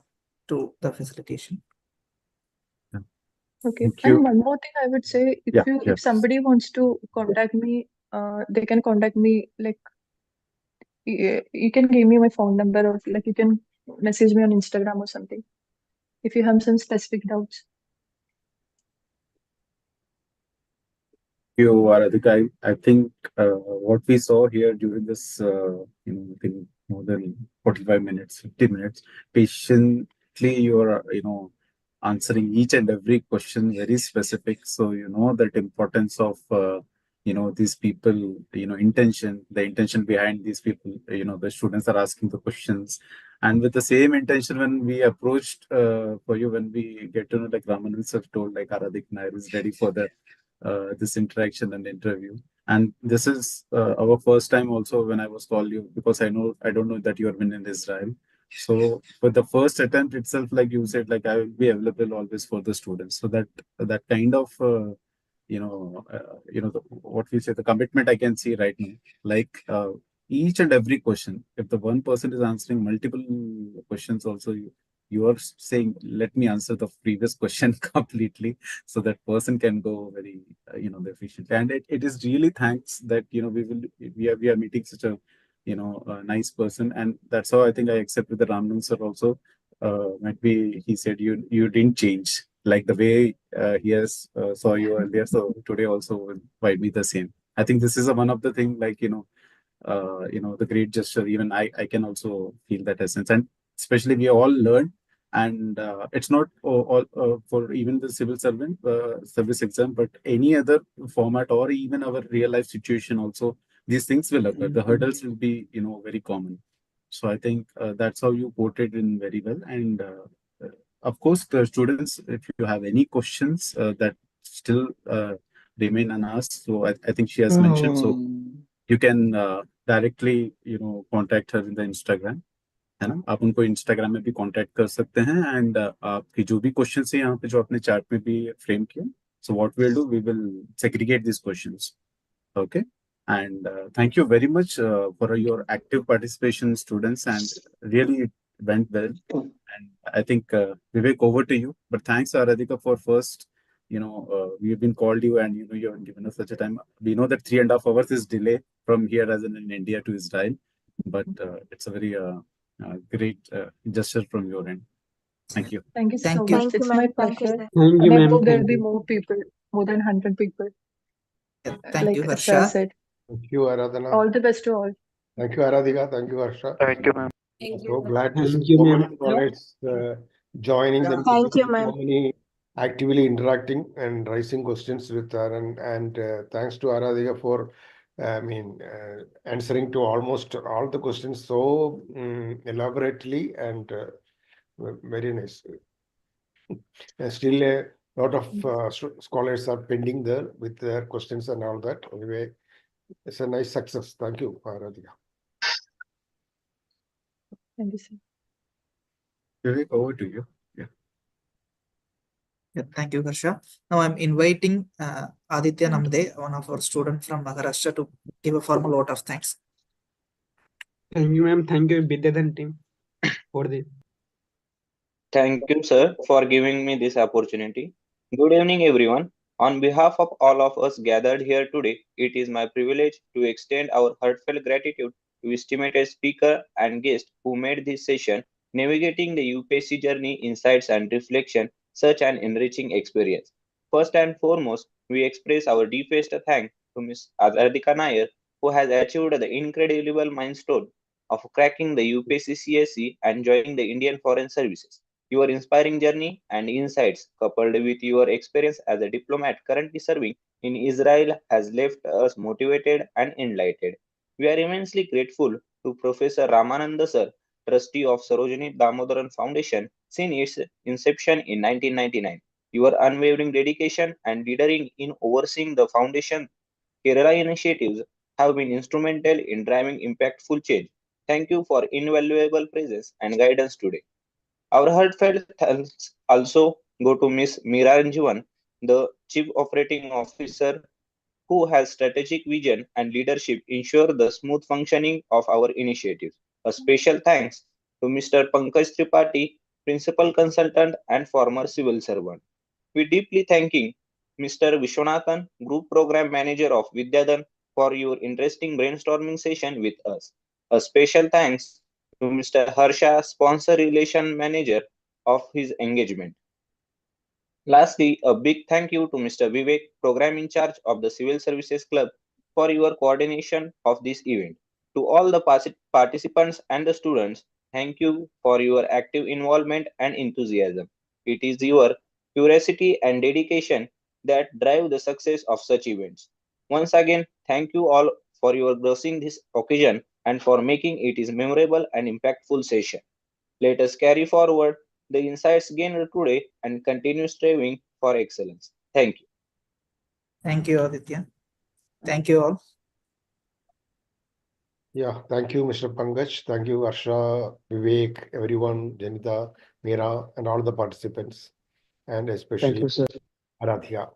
to the facilitation. Okay. Thank you. And one more thing I would say, if somebody wants to contact me, they can contact me like you can give me my phone number, or like you can message me on Instagram or something if you have some specific doubts. you, Aaradhika. I think what we saw here during this, I think more than 45 minutes, 50 minutes, patiently you are, answering each and every question very specific. So, that importance of, these people, the intention behind these people, the students are asking the questions. And with the same intention, when we approached for you, when we get to know, like Ramanand sir told, like Aaradhika Nair is ready for the this interaction and interview. And this is our first time also when I was called you, because I don't know that you have been in Israel. So for the first attempt itself, like you said, like I will be available always for the students. So that kind of what we say, the commitment I can see right now. Like each and every question, if the one person is answering multiple questions, also you are saying, let me answer the previous question completely, so that person can go very efficient. And it is really thanks that we are meeting such a a nice person. And that's how I think I accept with the Ramnan sir also. Might be he said you didn't change, like the way he has saw you earlier, so today also might be the same. I think this is one of the thing, like the great gesture. Even I can also feel that essence. And especially we all learn. And it's not all for even the civil servant service exam, but any other format, or even our real life situation also, these things will occur. The hurdles will be very common. So I think that's how you portrayed in very well. And of course, the students, if you have any questions that still remain unasked, so I think she has mentioned, so you can directly contact her in the Instagram, है ना? आप उनको Instagram में भी contact कर सकते हैं. And आपकी जो भी क्वेश्चन है यहाँ पे जो आपने चार्ट में भी फ्रेम किया, so what we'll do, we will segregate these questions. Okay. And thank you very much for your active participation, students, and really it went well. And I think Vivek, over to you. But thanks, Aaradhika, for first. We've been called you, and you have given us such a time. We know that 3.5 hours is delay from here, as in India to Israel, but it's a very great gesture from your end. Thank you. Thank you so Thank you. much. It's my pleasure. Thank you, And I ma'am. hope there will Thank be you. more people, more than 100 people. Thank you, Like Sir Harsha. said. Thank you, Aradhana. All the best to all. Thank you, Aradhika. Thank you, Harsha. Thank you, ma'am. Thank So you. glad to see Thank you, so ma'am. many colleagues joining the Thank you, meeting, ma'am. so many actively interacting and raising questions with her. And thanks to Aradhika for, answering to almost all the questions so elaborately and very nice. Still a lot of scholars are pending there with their questions and all that. Anyway, it's a nice success. Thank you, Aradhika. Thank you, sir. Vivek, over to you. Yeah. Yeah, thank you, Harsha. Now I'm inviting Aditya Namde, one of our students from Maharashtra, to give a formal vote of thanks. Thank you, ma'am. Thank you, Vidyadhan team, for this. Thank you, sir, for giving me this opportunity. Good evening, everyone. On behalf of all of us gathered here today, it is my privilege to extend our heartfelt gratitude to estimated speaker and guest who made this session, navigating the UPSC journey, insights, and reflection, such an enriching experience. First and foremost, we express our deepest thanks to Ms. Aaradhika Nair, who has achieved the incredible milestone of cracking the UPSC CSE and joining the Indian Foreign Services. Your inspiring journey and insights, coupled with your experience as a diplomat currently serving in Israel, has left us motivated and enlightened. We are immensely grateful to Professor Ramananda Sir, trustee of Sarojini Damodaran Foundation since its inception in 1999. Your unwavering dedication and leadering in overseeing the foundation Kerala initiatives have been instrumental in driving impactful change. Thank you for invaluable presence and guidance today. Our heartfelt thanks also go to Ms. Meera, the Chief Operating Officer, who has strategic vision and leadership ensure the smooth functioning of our initiatives. A special thanks to Mr. Pankaj Tripathi, Principal Consultant and former civil servant. We deeply thanking Mr. Vishwanathan, Group Program Manager of Vidyadhan, for your interesting brainstorming session with us. A special thanks to Mr. Harsha, Sponsor Relation Manager, of his engagement. Lastly, a big thank you to Mr. Vivek, program in charge of the Civil Services Club, for your coordination of this event. To all the participants and the students, thank you for your active involvement and enthusiasm. It is your curiosity and dedication that drive the success of such events. Once again, thank you all for your gracing this occasion and for making it is memorable and impactful session. Let us carry forward the insights gained today and continue striving for excellence. Thank you. Thank you, Aditya. Thank you all. Yeah, thank you, Mr. Pankaj. Thank you, Arsha, Vivek, everyone, Janita, Meera, and all the participants, and Thank especially you, sir. Aradhya.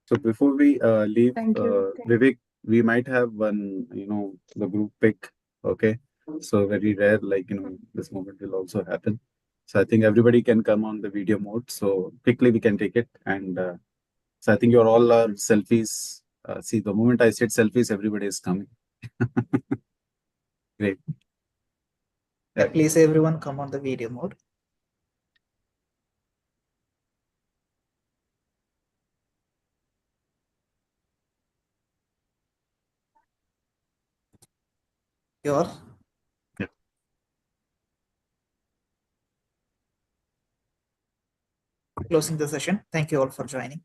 So before we leave, Thank you. Vivek, we might have one, the group pick. Okay. So very rare, this moment will also happen. So I think everybody can come on the video mode. So quickly we can take it. And so I think you're all are selfies. See, the moment I said selfies, everybody is coming. Great. Yeah, please everyone come on the video mode. Yours. Yeah. Closing the session. Thank you all for joining.